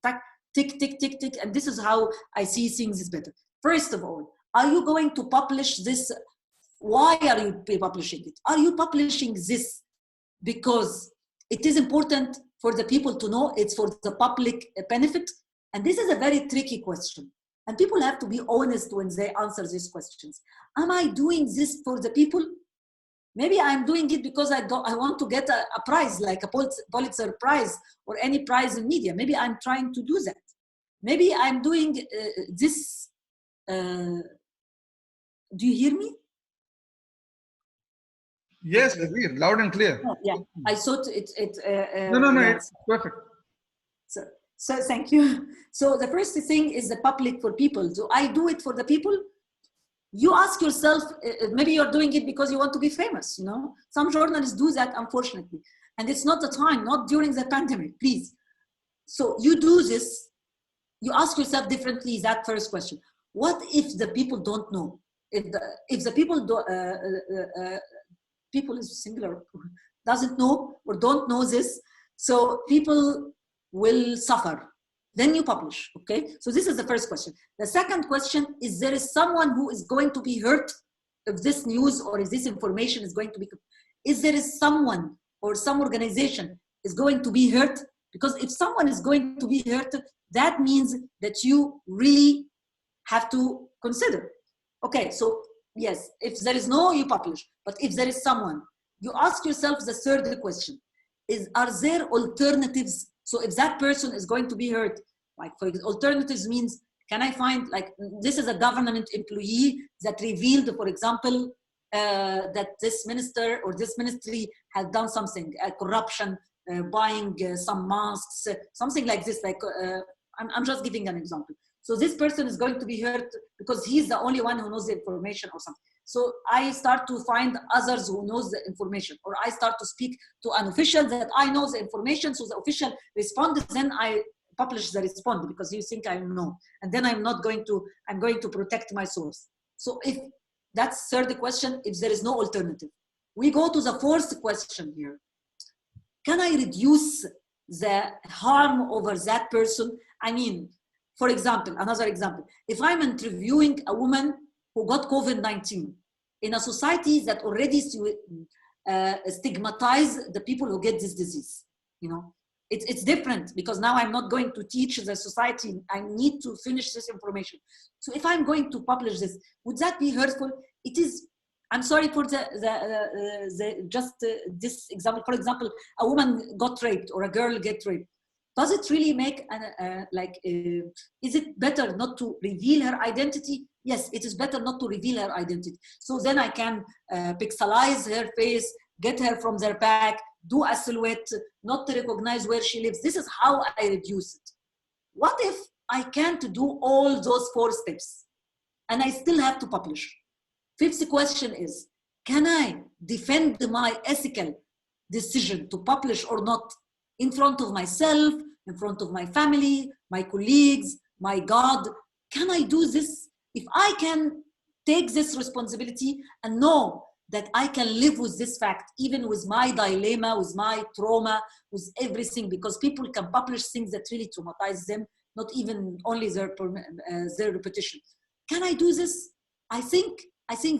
Tick, tick, tick, tick. And this is how I see things is better. First of all, are you going to publish this why are you publishing it? Are you publishing this because it is important for the people to know, it's for the public benefit? And this is a very tricky question. And people have to be honest when they answer these questions. Am I doing this for the people? Maybe I'm doing it because I want to get a prize, like a Pulitzer Prize or any prize in media. Maybe I'm trying to do that. Maybe I'm doing this. Do you hear me? Yes, agreed. Loud and clear. Oh, yeah, I thought it. No, yes. it's perfect. So thank you. So the first thing is the public for people. Do I do it for the people? You ask yourself, maybe you're doing it because you want to be famous, you know? Some journalists do that, unfortunately. And it's not the time, not during the pandemic, please. So you do this, you ask yourself differently that first question. What if the people don't know? If the people people is singular, doesn't know or don't know this, so people will suffer. Then you publish, okay? So this is the first question. The second question is, there is someone who is going to be hurt if this news or if this information is going to be, is there is someone or some organization is going to be hurt? Because if someone is going to be hurt, that means that you really have to consider. Okay, so yes, if there is no, you publish. But if there is someone, you ask yourself the third question, are there alternatives? So if that person is going to be hurt, like for example, alternatives means, can I find, like, this is a government employee that revealed, for example, that this minister or this ministry had done something, corruption, buying some masks, something like this, like, I'm just giving an example. So this person is going to be hurt because he's the only one who knows the information or something. So I start to find others who knows the information, or I start to speak to an official that I know the information. So the official responds, then I publish the response because you think I know. And then I'm going to protect my source. So if that's third question, if there is no alternative. We go to the fourth question here. Can I reduce the harm over that person? I mean, for example, another example, if I'm interviewing a woman who got COVID-19 in a society that already stigmatize the people who get this disease, you know, it's different because now I'm not going to teach the society. I need to finish this information. So if I'm going to publish this, would that be hurtful? It is. I'm sorry for this example. For example, a woman got raped or a girl get raped. Does it really make, is it better not to reveal her identity? Yes, it is better not to reveal her identity. So then I can pixelize her face, get her from their back, do a silhouette, not to recognize where she lives. This is how I reduce it. What if I can't do all those 4 steps and I still have to publish? Fifth question is, can I defend my ethical decision to publish or not in front of myself, in front of my family, my colleagues, my God? Can I do this? If I can take this responsibility and know that I can live with this fact, even with my dilemma, with my trauma, with everything, because people can publish things that really traumatize them, not even only their repetition. Can I do this? I think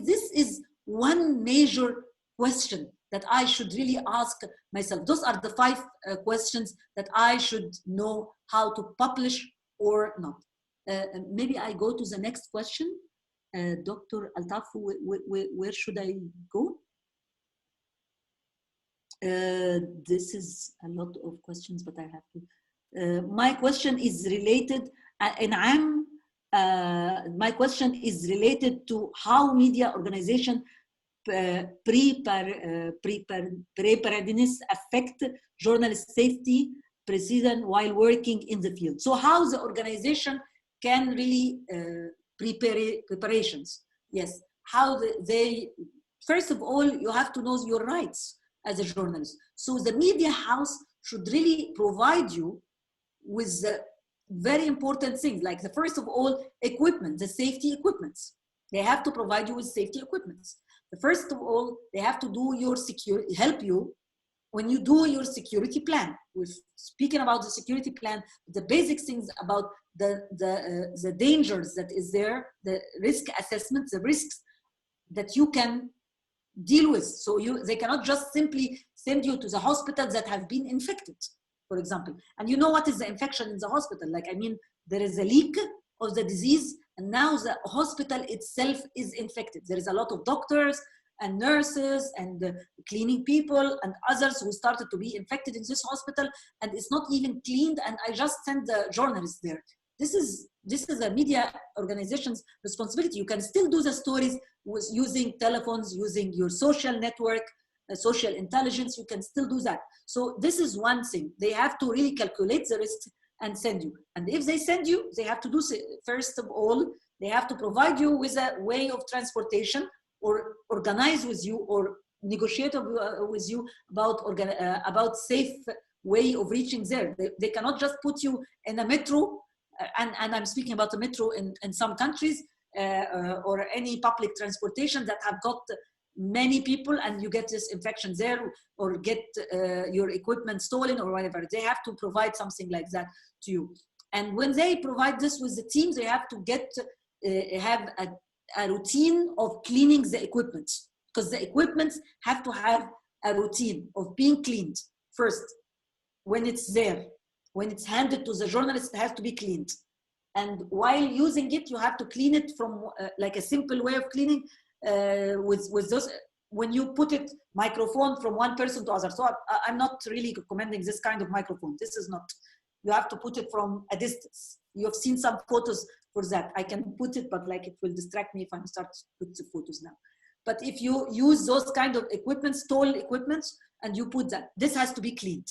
this is one major question that I should really ask myself. Those are the 5 questions that I should know how to publish or not. Maybe I go to the next question. Dr. Altaf, where should I go? This is a lot of questions, but I have to. My question is related, my question is related to how media organization preparedness affect journalist safety, precision while working in the field. So how the organization can really preparations. Yes, how they, first of all, you have to know your rights as a journalist. So the media house should really provide you with the very important things, like the first of all, equipment, the safety equipments. They have to provide you with safety equipments. The first of all, they have to do your security, help you when you do your security plan. We're speaking about the security plan, the basic things about the dangers that is there, the risk assessment, the risks that you can deal with. So they cannot just simply send you to the hospitals that have been infected, for example. And you know what is the infection in the hospital? Like, I mean, there is a leak of the disease, and now the hospital itself is infected. There is a lot of doctors and nurses and cleaning people and others who started to be infected in this hospital, and it's not even cleaned. And I just sent the journalists there. This is a media organization's responsibility. You can still do the stories with using telephones, using your social network, social intelligence. You can still do that. So this is one thing. They have to really calculate the risk and send you. And if they send you, they have to do, first of all, they have to provide you with a way of transportation, or organize with you, or negotiate with you about safe way of reaching there. They cannot just put you in a metro, and I'm speaking about a metro in some countries, or any public transportation that have got many people, and you get this infection there, or get your equipment stolen or whatever. They have to provide something like that to you. And when they provide this with the teams, they have to have a routine of cleaning the equipment, because the equipment have to have a routine of being cleaned first. When it's there, when it's handed to the journalist, it has to be cleaned. And while using it, you have to clean it from like a simple way of cleaning with those, when you put it microphone from one person to other. So I'm not really recommending this kind of microphone. This is not, you have to put it from a distance. You have seen some photos for that. I can put it, but like it will distract me if I start to put the photos now. But if you use those kind of equipment, stole equipment, and you put that, this has to be cleaned.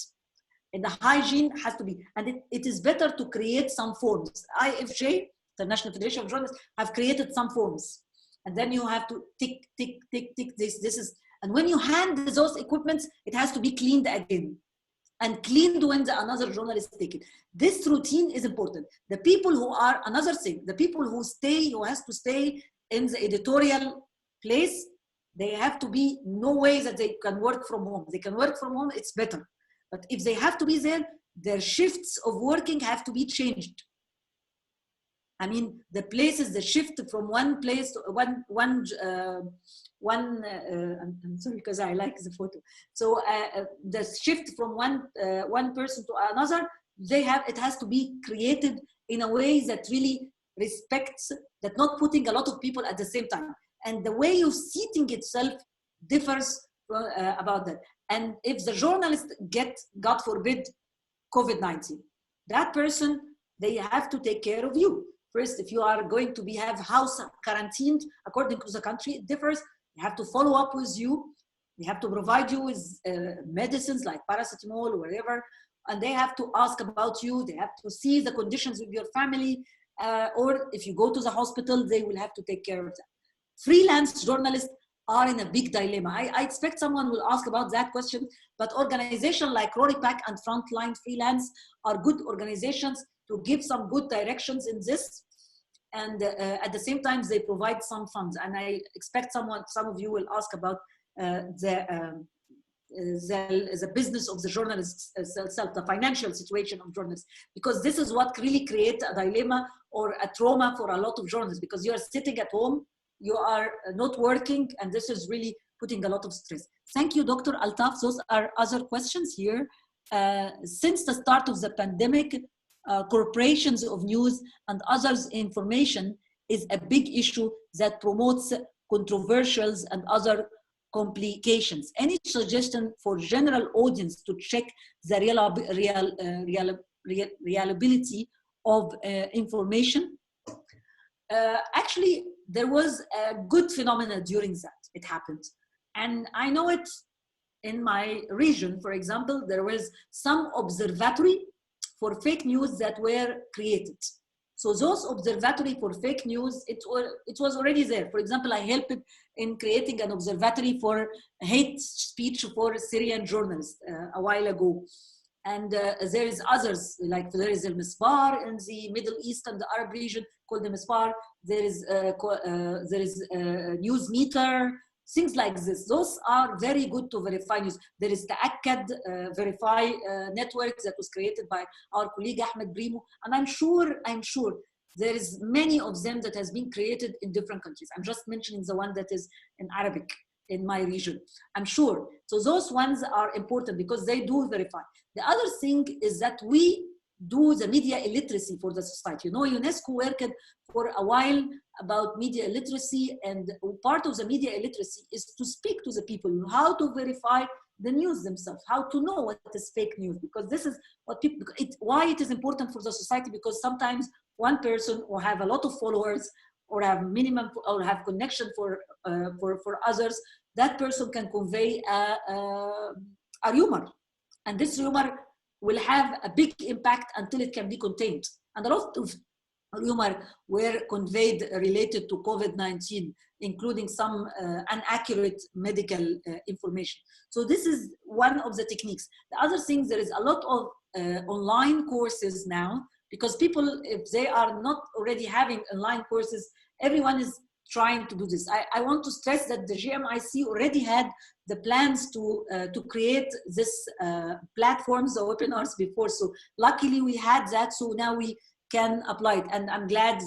And the hygiene has to be, and it is better to create some forms. IFJ, the National Federation of Journalists, have created some forms. And then you have to tick, tick, tick, tick, this is, and when you hand those equipments, it has to be cleaned again. And cleaned when another journalist take it. This routine is important. The people who are, another thing, the people who has to stay in the editorial place, they have to be no way that they can work from home. They can work from home, it's better. But if they have to be there, their shifts of working have to be changed. I mean, the places, the shift from one place to I'm sorry because I like the photo. So the shift from one person to another, it has to be created in a way that really respects, that not putting a lot of people at the same time. And the way of seating itself differs about that. And if the journalist God forbid, COVID-19, that person, they have to take care of you. First, if you are going to have house quarantined, according to the country, it differs. They have to follow up with you. They have to provide you with medicines like paracetamol or whatever. And they have to ask about you. They have to see the conditions of your family. Or if you go to the hospital, they will have to take care of that. Freelance journalists are in a big dilemma. I expect someone will ask about that question, but organizations like Roripac and Frontline Freelance are good organizations to give some good directions in this. And at the same time, they provide some funds. And I expect some of you will ask about the business of the journalists itself, the financial situation of journalists, because this is what really creates a dilemma or a trauma for a lot of journalists, because you are sitting at home, you are not working, and this is really putting a lot of stress. Thank you, Dr. Altaf. Those are other questions here. Since the start of the pandemic, corporations of news and others information is a big issue that promotes controversials and other complications. Any suggestion for general audience to check the reliability of information? Actually, there was a good phenomena during that. It happened. And I know it in my region, for example, there was some observatory for fake news that were created. So those observatory for fake news, it was already there. For example, I helped in creating an observatory for hate speech for Syrian journalists a while ago. And there is others, like there is Al Misbar in the Middle East and the Arab region called the Misbar. There is News Meter, things like this. Those are very good to verify news. There is Ta'akkad Verify network that was created by our colleague Ahmed Brimo. And I'm sure there is many of them that has been created in different countries. I'm just mentioning the one that is in Arabic. in my region. I'm sure. So those ones are important because they do verify. The other thing is that we do the media illiteracy for the society. You know, UNESCO worked for a while about media illiteracy, and part of the media illiteracy is to speak to the people, how to verify the news themselves, how to know what is fake news, because this is what people, why it is important for the society, because sometimes one person will have a lot of followers or have minimum or have connection for others, that person can convey a rumor, and this rumor will have a big impact until it can be contained. And a lot of rumors were conveyed related to COVID-19, including some inaccurate medical information. So this is one of the techniques. The other thing, there is a lot of online courses now, because people, if they are not already having online courses, everyone is trying to do this. I want to stress that the GMIC already had the plans to create this platforms, the webinars before. So luckily we had that, so now we can apply it. And I'm glad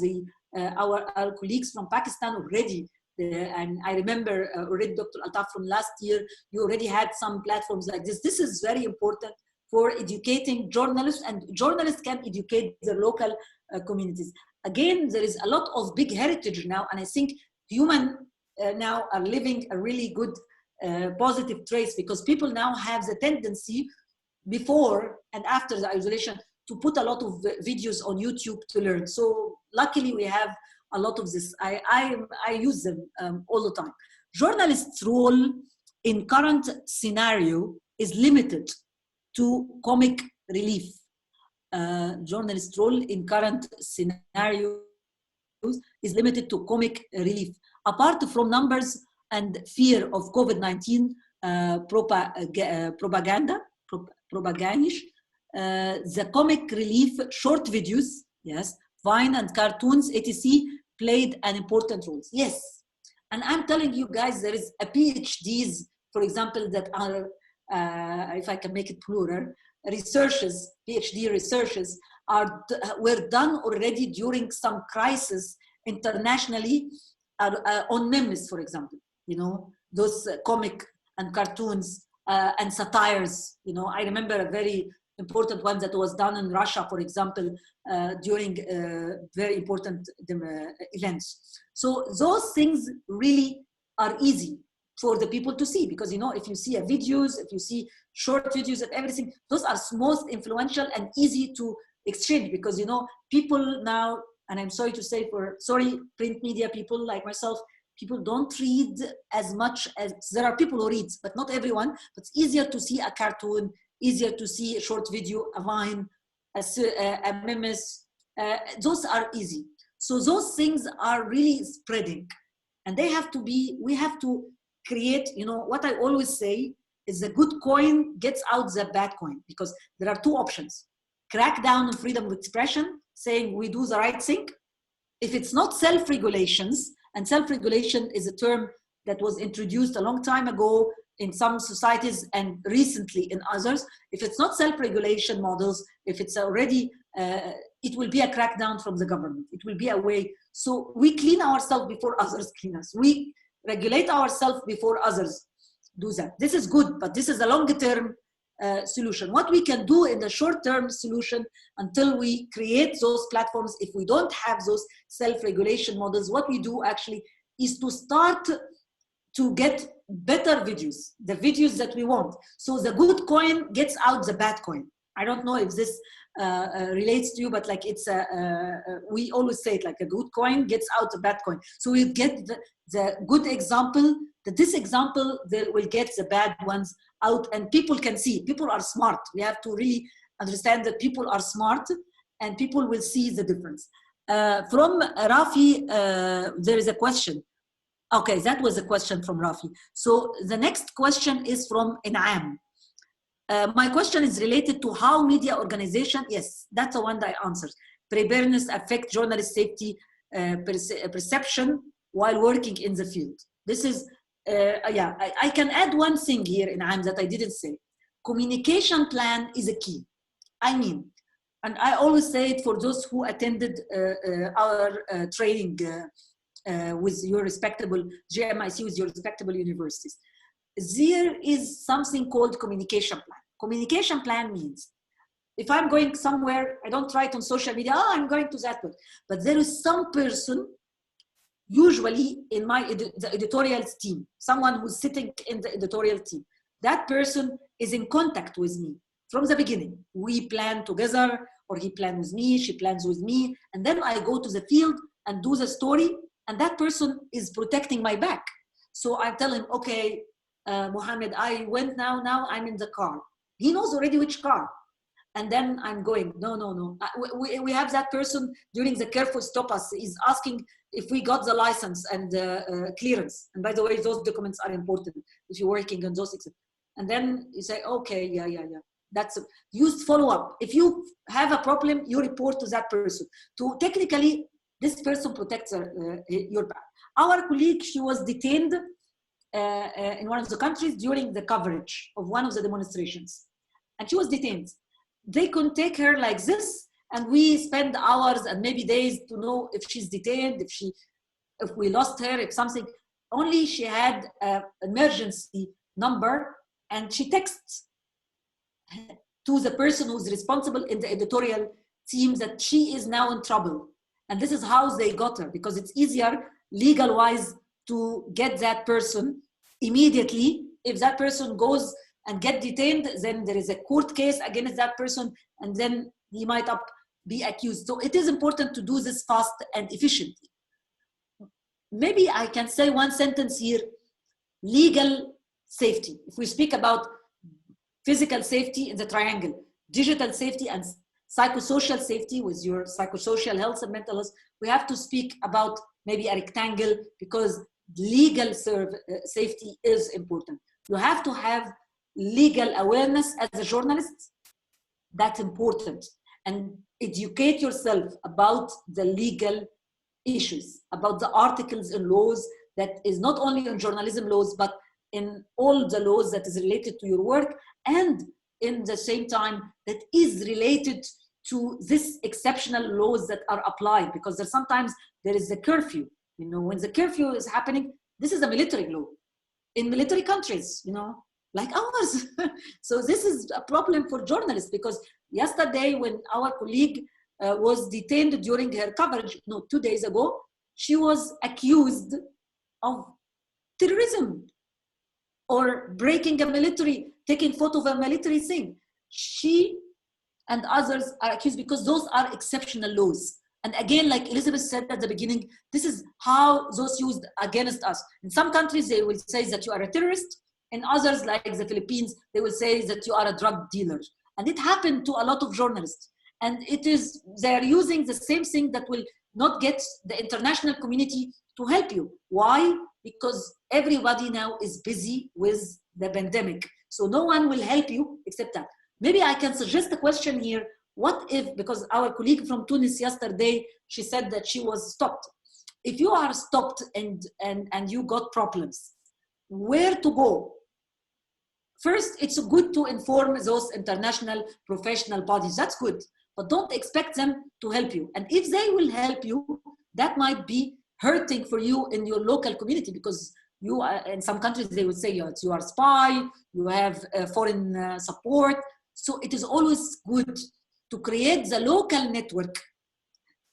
our colleagues from Pakistan already, and I remember already Dr. Altaf from last year, you already had some platforms like this. This is very important for educating journalists, and journalists can educate their local communities. Again, there is a lot of big heritage now, and I think humans now are living a really good positive trace, because people now have the tendency before and after the isolation to put a lot of videos on YouTube to learn. So luckily we have a lot of this. I use them all the time. Journalists' role in current scenario is limited to comic relief. Journalist role in current scenarios is limited to comic relief. Apart from numbers and fear of COVID-19 propaganda, the comic relief short videos, yes, Vine and cartoons, etc., played an important role. Yes, and I'm telling you guys, there is a PhDs, for example, that are, if I can make it plural, researches, PhD researches were done already during some crisis internationally on memes, for example, you know, those comic and cartoons and satires. You know, I remember a very important one that was done in Russia, for example, during very important events. So those things really are easy for the people to see, because, you know, if you see videos, if you see short videos and everything, those are most influential and easy to exchange, because, you know, people now, and I'm sorry to say, print media people like myself, people don't read as much as, there are people who read, but not everyone, but it's easier to see a cartoon, easier to see a short video, a Vine, a memes, those are easy. So those things are really spreading, and they have to be, we have to create, you know, what I always say is the good coin gets out the bad coin, because there are two options. Crack down on freedom of expression, saying we do the right thing. If it's not self-regulations, and self-regulation is a term that was introduced a long time ago in some societies and recently in others, if it's not self-regulation models, if it's already, it will be a crackdown from the government. It will be a way. So we clean ourselves before others clean us. We regulate ourselves before others do that. This is good, but this is a longer term solution. What we can do in the short term solution until we create those platforms, if we don't have those self-regulation models, what we do actually is to start to get better videos, the videos that we want. So the good coin gets out the bad coin. I don't know if this relates to you, but like it's we always say it, like a good coin gets out a bad coin. So we get the good example, this example will get the bad ones out, and people can see. People are smart. We have to really understand that people are smart, and people will see the difference. From Rafi, there is a question. Okay, that was a question from Rafi. So the next question is from In'am. My question is related to how media organization, yes, that's the one that I answered. Preparedness affect journalist safety perception while working in the field. This is, yeah, I can add one thing here in In'am that I didn't say. Communication plan is a key. I mean, and I always say it for those who attended our training with your respectable GMIC, with your respectable universities. There is something called communication plan. Communication plan means if I'm going somewhere, I don't write on social media, oh, I'm going to that one. But there is some person, usually in the editorial team, someone who's sitting in the editorial team. That person is in contact with me from the beginning. We plan together, or he plans with me, she plans with me, and then I go to the field and do the story, and that person is protecting my back. So I tell him, okay, Mohammed, I went now I'm in the car. He knows already which car. And then I'm going, no. We have that person during the careful stop us is asking if we got the license and clearance. And by the way, those documents are important if you're working on those. And then you say, okay, yeah. That's use follow up. If you have a problem, you report to that person. To technically, this person protects your back. Our colleague, she was detained in one of the countries during the coverage of one of the demonstrations. And she was detained. They couldn't take her like this, and we spend hours and maybe days to know if she's detained, if we lost her, if something. Only she had an emergency number, and she texts to the person who's responsible in the editorial team that she is now in trouble. And this is how they got her, because it's easier legal-wise to get that person immediately. If that person goes and get detained, then there is a court case against that person, and then he might be accused. So it is important to do this fast and efficiently. Maybe I can say one sentence here, legal safety. If we speak about physical safety in the triangle, digital safety and psychosocial safety with your psychosocial health and mental health, we have to speak about maybe a rectangle, because legal safety is important. You have to have legal awareness as a journalist. That's important. And educate yourself about the legal issues, about the articles and laws that is not only in journalism laws, but in all the laws that is related to your work, and in the same time that is related to this exceptional laws that are applied, because sometimes there is a curfew. You know, when the curfew is happening, this is a military law in military countries, you know, like ours. So this is a problem for journalists, because yesterday when our colleague was detained during her coverage, 2 days ago, she was accused of terrorism or breaking a military, taking photo of a military thing. She and others are accused because those are exceptional laws. And again, like Elizabeth said at the beginning, this is how those used against us. In some countries, they will say that you are a terrorist. In others, like the Philippines, they will say that you are a drug dealer. And it happened to a lot of journalists. And they're using the same thing that will not get the international community to help you. Why? Because everybody now is busy with the pandemic. So no one will help you except that. Maybe I can suggest a question here. What if, because our colleague from Tunis yesterday, she said that she was stopped. If you are stopped and you got problems, where to go? First, it's good to inform those international professional bodies. That's good, but don't expect them to help you. And if they will help you, that might be hurting for you in your local community, because you are, in some countries, they would say you are a spy, you have foreign support. So it is always good to create the local network.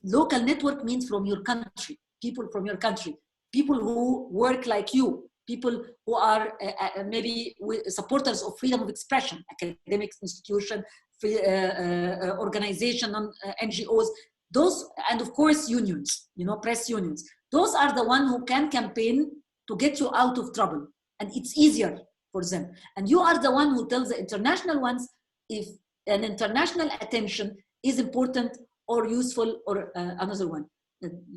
Local network means from your country, people from your country, people who work like you, people who are maybe supporters of freedom of expression, academic institution, organization, NGOs, those, and of course unions, press unions. Those are the ones who can campaign to get you out of trouble, and it's easier for them. And you are the one who tells the international ones if an international attention is important or useful, or another one.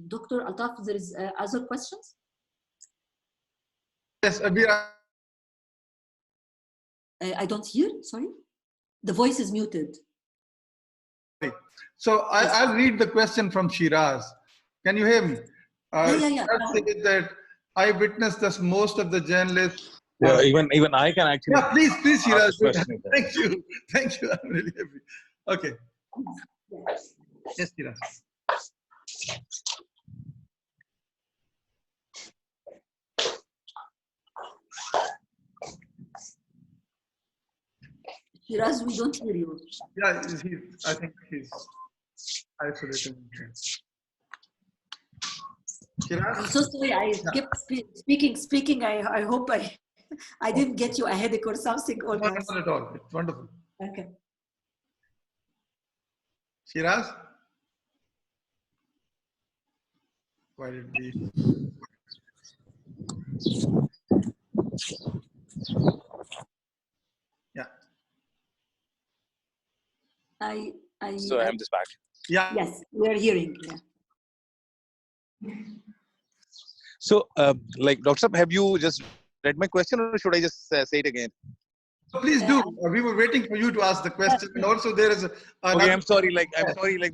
Dr. Altaf, there is other questions? Yes, Abir. I don't hear, sorry. The voice is muted. So I'll read the question from Shiraz. Can you hear me? Yeah. Says that I witnessed this most of the journalists. Yeah, even I can actually. Yeah, please, Shiraz. Thank you. I'm really happy. Okay. Yes, Shiraz. Shiraz, we don't hear you. Yeah, I think he's isolated. Shiraz? I'm so sorry, I kept speaking. I hope I didn't get you a headache or something. All No, guys. not at all. It's wonderful. Okay. Shiraz? Why did we? Yeah. So I'm just back. Yeah. Yes, we're hearing. Yeah. So, like, Dr. Saab, have you just read my question, or should I just say it again? Please do. We were waiting for you to ask the question, and also there is Okay, I'm sorry. Like,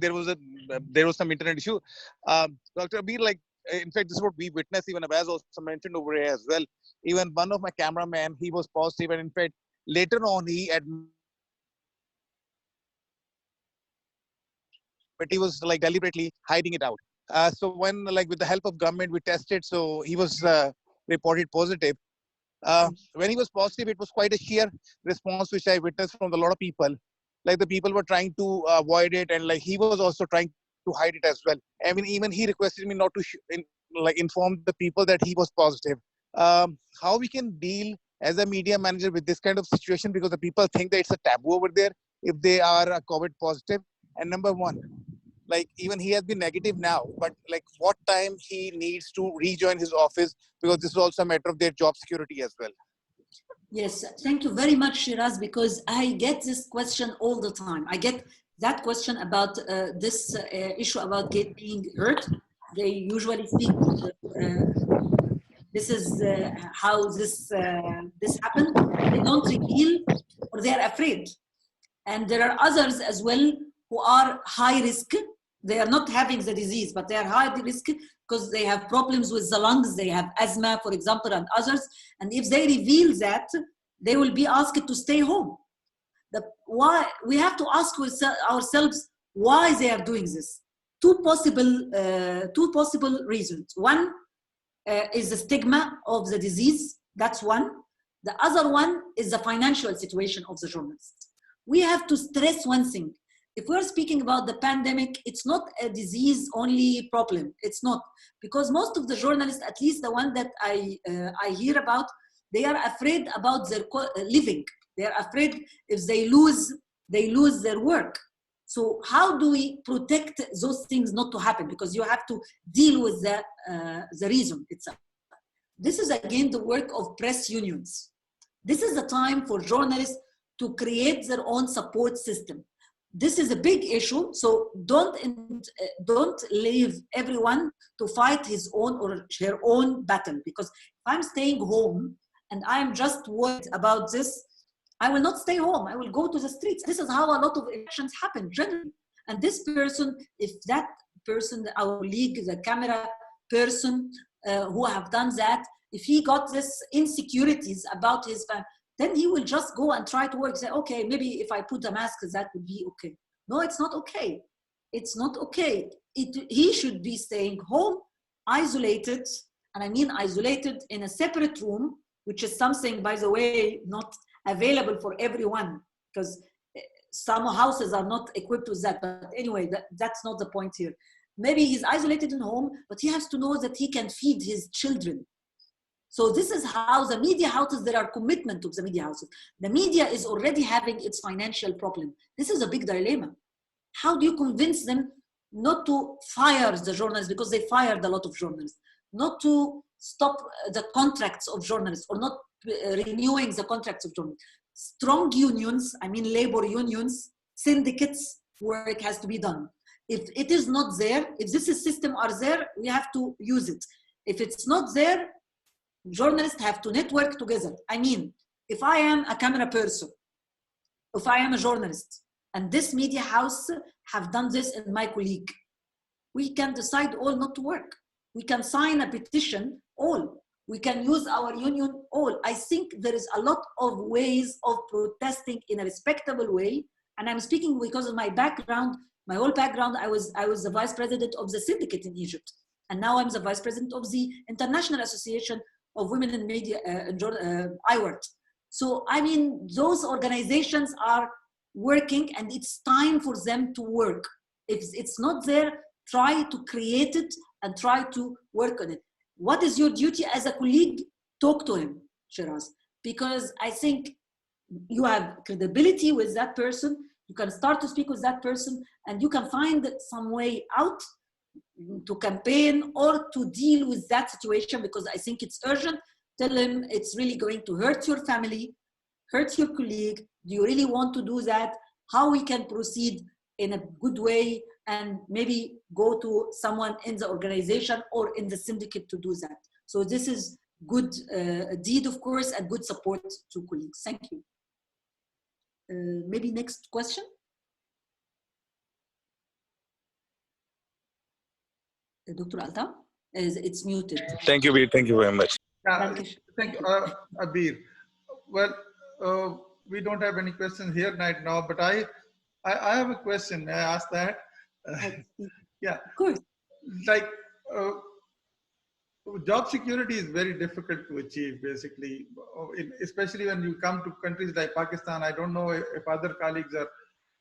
there was some internet issue. Dr. Abir, like, in fact, this is what we witnessed. Even Abaz also mentioned over here as well. Even one of my cameramen, he was positive, and in fact, later on, but he was like deliberately hiding it out. So when, like, with the help of government, we tested, so he was reported positive. When he was positive, it was quite a sheer response which I witnessed from a lot of people. Like, the people were trying to avoid it, and like he was also trying to hide it as well. I mean, even he requested me not to inform the people that he was positive. How we can deal as a media manager with this kind of situation, because the people think that it's a taboo over there if they are COVID positive. And number one, like, even he has been negative now, but like, what time he needs to rejoin his office, because this is also a matter of their job security as well. Yes, thank you very much, Shiraz, because I get this question all the time. I get that question about this issue about being hurt. They usually speak. This is how this happened. They don't reveal, or they are afraid. And there are others as well who are high risk. They are not having the disease, but they are high risk because they have problems with the lungs. They have asthma, for example, and others. And if they reveal that, they will be asked to stay home. Why we have to ask ourselves why they are doing this. Two possible reasons. One is the stigma of the disease. That's one. The other one is the financial situation of the journalists. We have to stress one thing. If we're speaking about the pandemic, it's not a disease only problem. It's not, because most of the journalists, at least the one that I hear about, they are afraid about their living. They are afraid if they lose their work. So how do we protect those things not to happen? Because you have to deal with the reason itself. This is again the work of press unions. This is the time for journalists to create their own support system. This is a big issue, so don't leave everyone to fight his own or her own battle. Because if I'm staying home and I'm just worried about this, I will not stay home. I will go to the streets. This is how a lot of elections happen generally. And this person, if that person, our league, the camera person who have done that, if he got this insecurities about his family, then he will just go and try to work. Say, okay, maybe if I put a mask, that would be okay. No, it's not okay. It's not okay. He should be staying home, isolated, and I mean isolated in a separate room, which is something, by the way, not available for everyone, because some houses are not equipped with that. But anyway, that's not the point here. Maybe he's isolated in home, but he has to know that he can feed his children. So this is how the media houses, there are commitment to the media houses. The media is already having its financial problem. This is a big dilemma. How do you convince them not to fire the journalists, because they fired a lot of journalists, not to stop the contracts of journalists, or not renewing the contracts of journalists? Strong unions, I mean labor unions, syndicates, work has to be done. If it is not there, if this system are there, we have to use it. If it's not there, journalists have to network together. I mean, if I am a camera person, if I am a journalist, and this media house have done this in my colleague, we can decide all not to work. We can sign a petition, all. We can use our union, all. I think there is a lot of ways of protesting in a respectable way. And I'm speaking because of my background, my whole background. I was the vice president of the syndicate in Egypt. And now I'm the vice president of the International Association of women in media, IWORT. So, I mean, those organizations are working and it's time for them to work. If it's not there, try to create it and try to work on it. What is your duty as a colleague? Talk to him, Shiraz, because I think you have credibility with that person. You can start to speak with that person and you can find some way out to campaign or to deal with that situation, because I think it's urgent. Tell him it's really going to hurt your family, hurt your colleague. Do you really want to do that? How we can proceed in a good way and maybe go to someone in the organization or in the syndicate to do that. So this is good deed, of course, and good support to colleagues. Thank you. Maybe next question. Dr. Alta, it's muted. Thank you, Veer. Thank you very much. Thank you, Abir. Well, we don't have any questions here right now, but I have a question. May I ask that? Yeah. Of course. Like, job security is very difficult to achieve, basically, especially when you come to countries like Pakistan. I don't know if other colleagues are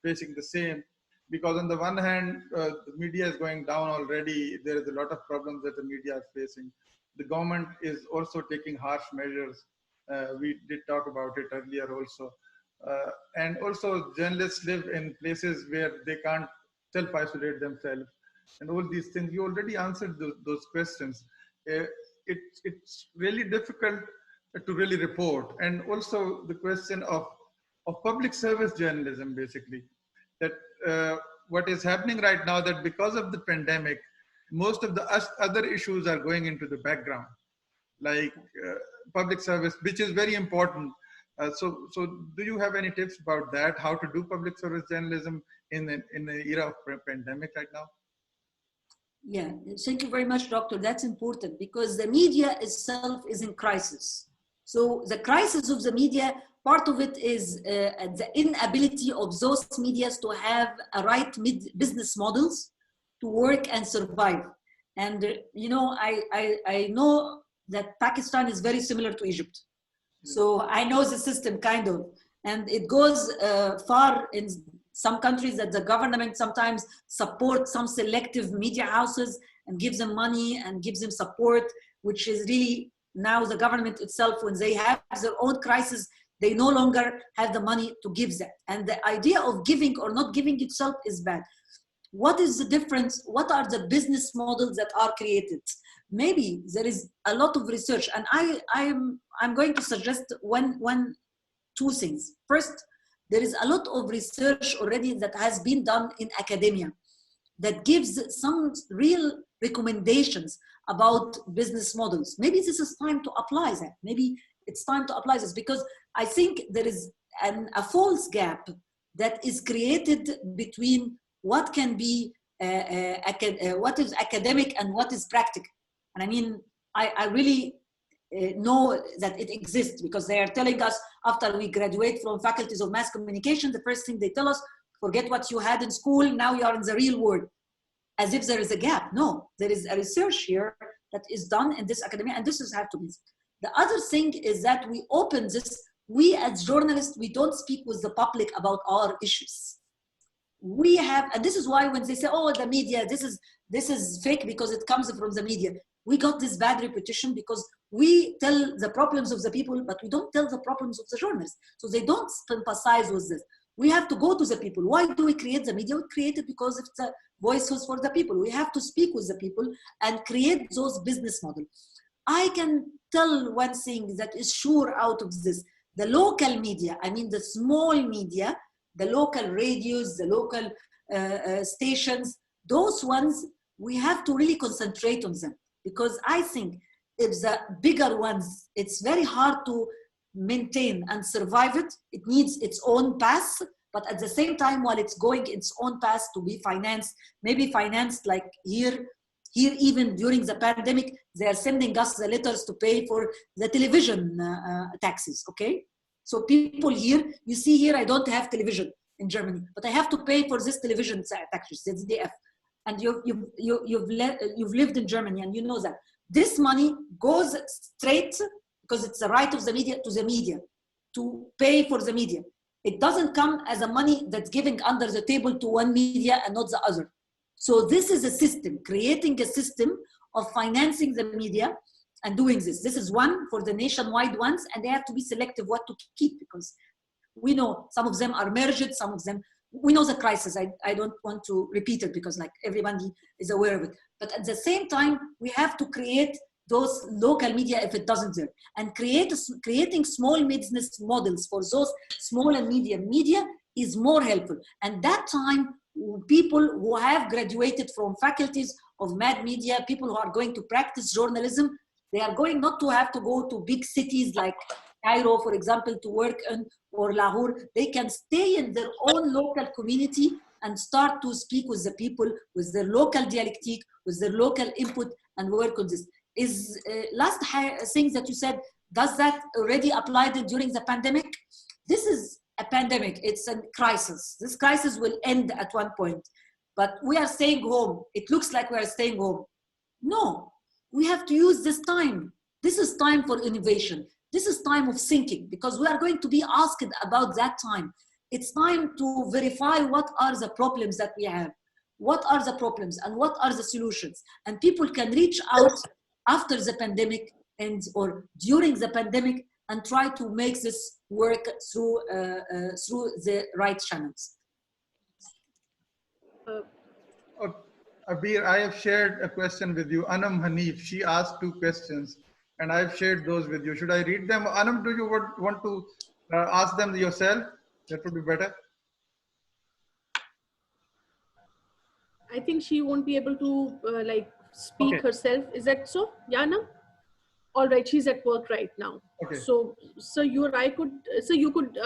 facing the same, because on the one hand, the media is going down already. There is a lot of problems that the media is facing. The government is also taking harsh measures. We did talk about it earlier also. And also journalists live in places where they can't self-isolate themselves. And all these things, you already answered those questions. It's really difficult to really report. And also the question of public service journalism, basically, that what is happening right now, that because of the pandemic, most of the other issues are going into the background, like public service, which is very important. So do you have any tips about that, how to do public service journalism in the era of pandemic right now? Yeah, thank you very much, Doctor. That's important because the media itself is in crisis. So the crisis of the media, part of it is the inability of those medias to have a right business models to work and survive. And you know, I know that Pakistan is very similar to Egypt. So I know the system kind of, and it goes far in some countries that the government sometimes supports some selective media houses and gives them money and gives them support, which is really now the government itself, when they have their own crisis, they no longer have the money to give that. And the idea of giving or not giving itself is bad. What is the difference? What are the business models that are created? Maybe there is a lot of research, and I'm going to suggest two things. First, there is a lot of research already that has been done in academia that gives some real recommendations about business models. Maybe this is time to apply that. Maybe it's time to apply this, because I think there is a false gap that is created between what can be, what is academic and what is practical. And I mean, I really know that it exists, because they are telling us after we graduate from faculties of mass communication, the first thing they tell us, forget what you had in school, now you are in the real world. As if there is a gap. No, there is a research here that is done in this academia, and this is have to be. The other thing is that we open this, we as journalists, we don't speak with the public about our issues. We have, and this is why when they say, oh, the media, this is fake because it comes from the media. We got this bad reputation because we tell the problems of the people, but we don't tell the problems of the journalists. So they don't sympathize with this. We have to go to the people. Why do we create the media? We create it because it's a voice for the people. We have to speak with the people and create those business models. I can tell one thing that is sure out of this. The local media, I mean the small media, the local radios, the local stations, those ones, we have to really concentrate on them. Because I think if the bigger ones, it's very hard to maintain and survive it. It needs its own path, but at the same time, while it's going its own path to be financed, maybe financed like here even during the pandemic, they are sending us the letters to pay for the television taxes, okay? So people here, you see here, I don't have television in Germany, but I have to pay for this television taxes, the ZDF. And you've lived in Germany and you know that. This money goes straight, because it's the right of the media, to the media, to pay for the media. It doesn't come as a money that's given under the table to one media and not the other. So this is a system, creating a system of financing the media and doing this. This is one for the nationwide ones, and they have to be selective what to keep, because we know some of them are merged, some of them, we know the crisis. I don't want to repeat it because like everybody is aware of it. But at the same time, we have to create those local media if it doesn't there, and creating small business models for those small and medium media is more helpful. And that time, people who have graduated from faculties of mass media, people who are going to practice journalism, they are going not to have to go to big cities like Cairo, for example, to work in, or Lahore. They can stay in their own local community and start to speak with the people, with their local dialectic, with their local input, and work on this. Is last thing that you said, does that already apply during the pandemic? This is a pandemic, it's a crisis. This crisis will end at one point, but we are staying home. It looks like we are staying home. No, we have to use this time. This is time for innovation. This is time of thinking, because we are going to be asked about that time. It's time to verify what are the problems that we have, what are the problems and what are the solutions. And people can reach out after the pandemic ends or during the pandemic and try to make this work through the right channels. Abir, I have shared a question with you. Anam Hanif, she asked 2 questions and I've shared those with you. Should I read them? Anam, do you want to ask them yourself? That would be better. I think she won't be able to like speak herself. Is that so, Yana? All right, she's at work right now. Okay. So you could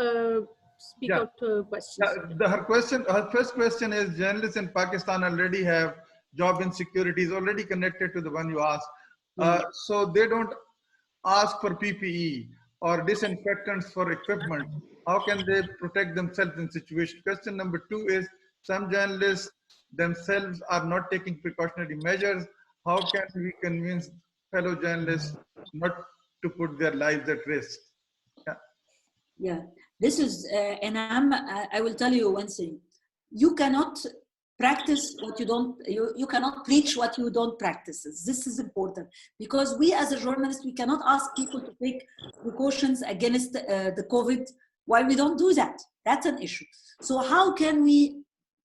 speak out questions. Her first question is, journalists in Pakistan already have job insecurities already connected to the one you asked. So they don't ask for PPE or disinfectants for equipment. How can they protect themselves in situation? Question number 2 is, some journalists themselves are not taking precautionary measures. How can we convince fellow journalists not to put their lives at risk? Yeah, this is, and I will tell you one thing. You cannot practice what you don't, you cannot preach what you don't practice. This is important, because we as a journalist, we cannot ask people to take precautions against the COVID while we don't do that. That's an issue. So how can we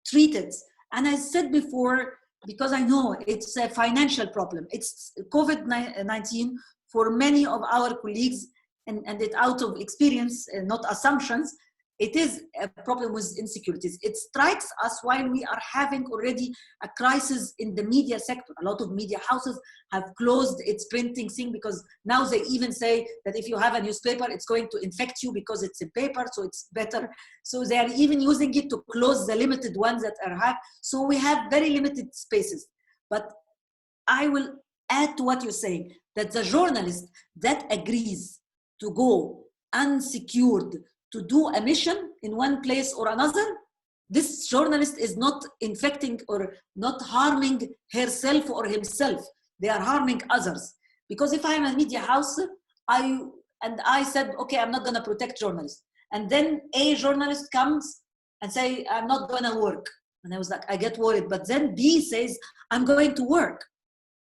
treat it? And I said before, because I know it's a financial problem. It's COVID-19 for many of our colleagues, and it out of experience, not assumptions, it is a problem with insecurities. It strikes us while we are having already a crisis in the media sector. A lot of media houses have closed its printing thing, because now they even say that if you have a newspaper, it's going to infect you because it's in paper, so it's better. So they are even using it to close the limited ones that are have. So we have very limited spaces. But I will add to what you're saying, that the journalist that agrees to go unsecured to do a mission in one place or another, this journalist is not infecting or not harming herself or himself. They are harming others. Because if I'm a media house, I said, okay, I'm not gonna protect journalists. And then a journalist comes and say, I'm not gonna work. And I was like, I get worried. But then B says, I'm going to work.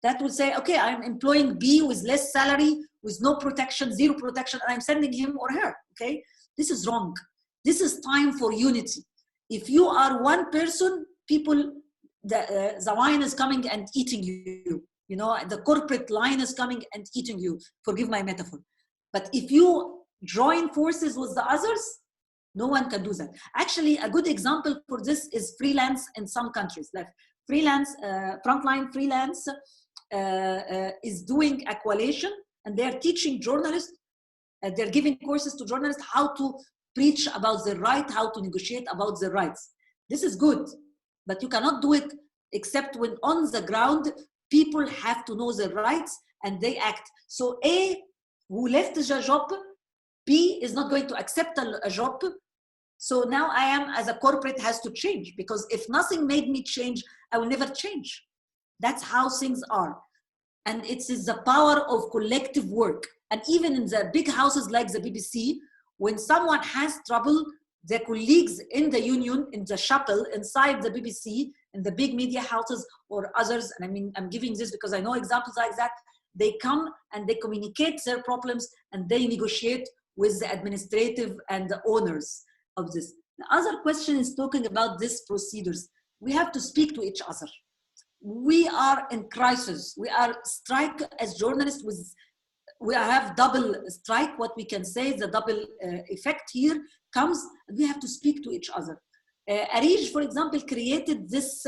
That will say, okay, I'm employing B with less salary, with no protection, 0 protection, and I'm sending him or her, okay? This is wrong. This is time for unity. If you are one person, people, the lion is coming and eating you. You know, the corporate lion is coming and eating you. Forgive my metaphor. But if you join forces with the others, no one can do that. Actually, a good example for this is freelance in some countries. Like freelance, frontline freelance is doing a coalition, and they're teaching journalists, they're giving courses to journalists how to preach about the right, how to negotiate about the rights. This is good, but you cannot do it except when on the ground, people have to know their rights and they act. So A, who left the job, B is not going to accept a job. So now I am, as a corporate, has to change, because if nothing made me change, I will never change. That's how things are. And it is the power of collective work. And even in the big houses like the BBC, when someone has trouble, the colleagues in the union, in the chapel, inside the BBC, in the big media houses or others, and I mean, I'm giving this because I know examples like that, they come and they communicate their problems and they negotiate with the administrative and the owners of this. The other question is talking about these procedures. We have to speak to each other. We are in crisis. We are strike as journalists with, we have double strike. What we can say, the double effect here comes, and we have to speak to each other. Arij, for example, created this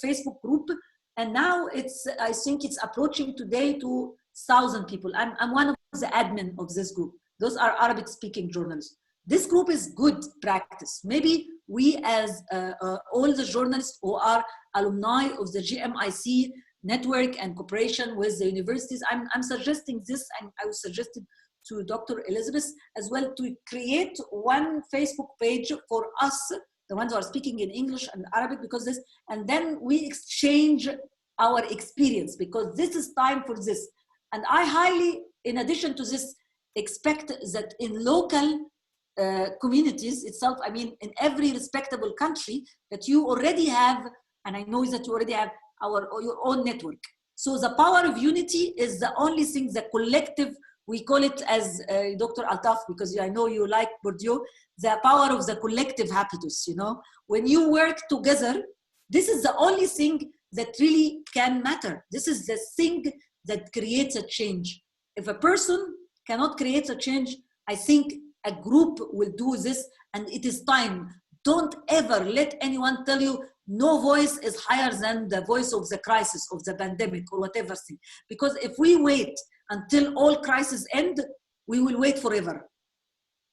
Facebook group, and now it's, I think it's approaching today to 1,000 people. I'm one of the admin of this group. Those are Arabic speaking journalists. This group is good practice. Maybe we as all the journalists who are alumni of the GMIC network and cooperation with the universities, I'm suggesting this, and I was suggested to Dr. Elizabeth as well, to create one Facebook page for us, the ones who are speaking in English and Arabic, because this, and then we exchange our experience, because this is time for this. And I highly, in addition to this, expect that in local communities itself, I mean, in every respectable country, that you already have, and I know that you already have your own network. So the power of unity is the only thing, the collective, we call it as Dr. Altaf, because I know you like Bourdieu, the power of the collective habitus, you know? When you work together, this is the only thing that really can matter. This is the thing that creates a change. If a person cannot create a change, I think a group will do this, and it is time. Don't ever let anyone tell you no voice is higher than the voice of the crisis, of the pandemic, or whatever thing. Because if we wait until all crises end, we will wait forever.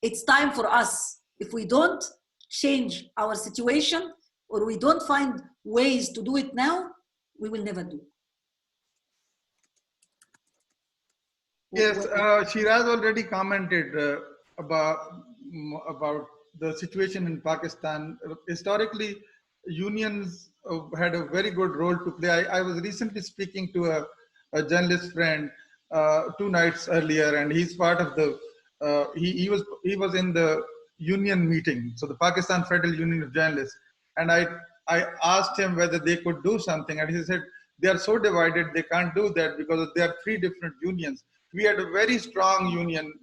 It's time for us. If we don't change our situation, or we don't find ways to do it now, we will never do. Yes, Shiraz already commented about the situation in Pakistan. Historically, unions had a very good role to play. I was recently speaking to a journalist friend 2 nights earlier, and he's part of the, he was in the union meeting, so the Pakistan Federal Union of Journalists, and I asked him whether they could do something, and he said they are so divided they can't do that because there are 3 different unions. We had a very strong union,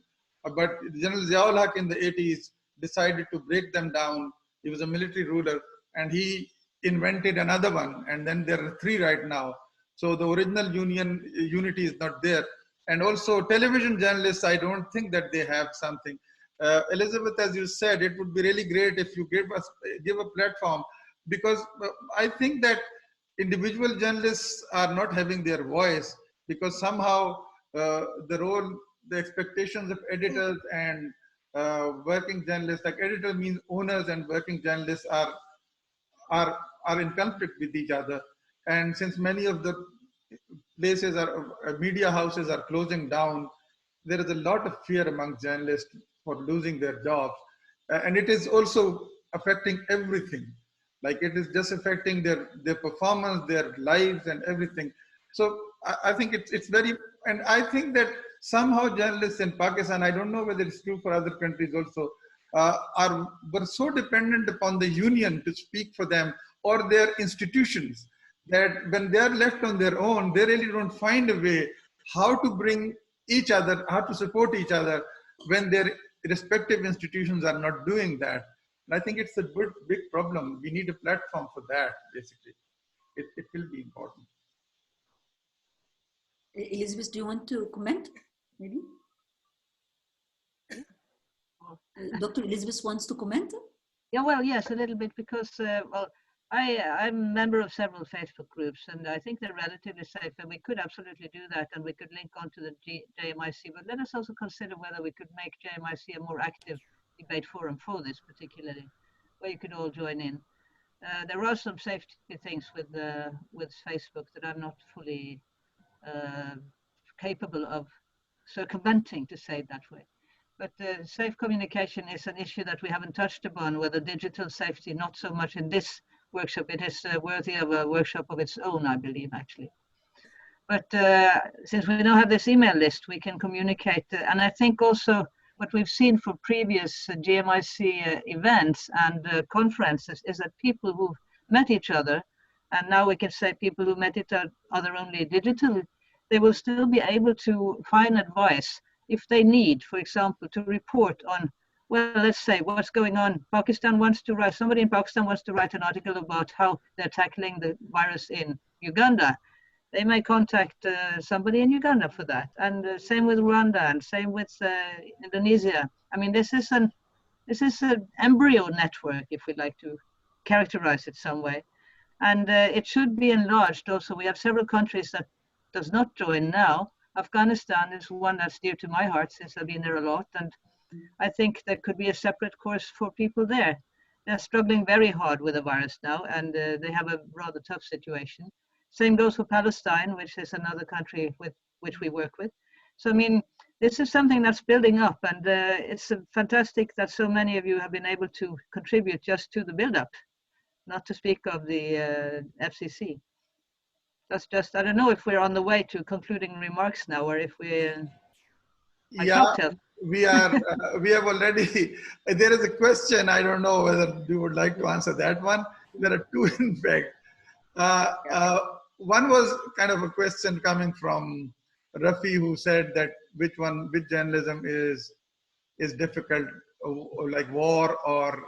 but General Ziaul Haq in the 80s decided to break them down. He was a military ruler, and he invented another one, and then there are 3 right now. So the original unity is not there. And also television journalists, I don't think that they have something. Elizabeth, as you said, it would be really great if you give a platform, because I think that individual journalists are not having their voice, because somehow the expectations of editors and working journalists, like editor means owners and working journalists are in conflict with each other. And since many of the places media houses are closing down, there is a lot of fear among journalists for losing their jobs. And it is also affecting everything. Like it is just affecting their performance, their lives and everything. So I think it's very, and I think that somehow journalists in Pakistan, I don't know whether it's true for other countries also, were so dependent upon the union to speak for them or their institutions, that when they are left on their own, they really don't find a way how to bring each other, how to support each other when their respective institutions are not doing that. And I think it's a big problem. We need a platform for that, basically. It will be important. Elizabeth, do you want to comment, maybe? Dr. Elizabeth wants to comment? Yeah, well, yes, a little bit, because, well, I'm a member of several Facebook groups, and I think they're relatively safe, and we could absolutely do that, and we could link on to the JMIC, but let us also consider whether we could make JMIC a more active debate forum for this particularly, where you could all join in. There are some safety things with Facebook that I'm not fully capable of circumventing, to say it that way. But safe communication is an issue that we haven't touched upon, whether digital safety, not so much in this workshop. It is worthy of a workshop of its own, I believe, actually. But since we now have this email list, we can communicate. And I think also what we've seen for previous GMIC events and conferences is that people who've met each other, and now we can say people who met each other only digitally, they will still be able to find advice if they need, for example, to report on, well, let's say what's going on. Somebody in Pakistan wants to write an article about how they're tackling the virus in Uganda. They may contact somebody in Uganda for that. And same with Rwanda and same with Indonesia. I mean, this is an embryo network, if we like to characterize it some way. And it should be enlarged also. We have several countries that does not join now. Afghanistan is one that's dear to my heart since I've been there a lot. And I think there could be a separate course for people there. They're struggling very hard with the virus now, and they have a rather tough situation. Same goes for Palestine, which is another country with which we work with. So, I mean, this is something that's building up, and it's fantastic that so many of you have been able to contribute just to the build-up, not to speak of the FCC. That's just, I don't know if we're on the way to concluding remarks now, or if we... Yeah, we are. We have already, there is a question, I don't know whether you would like to answer that one. There are two in fact. One was kind of a question coming from Rafi, who said that which journalism is difficult, like war or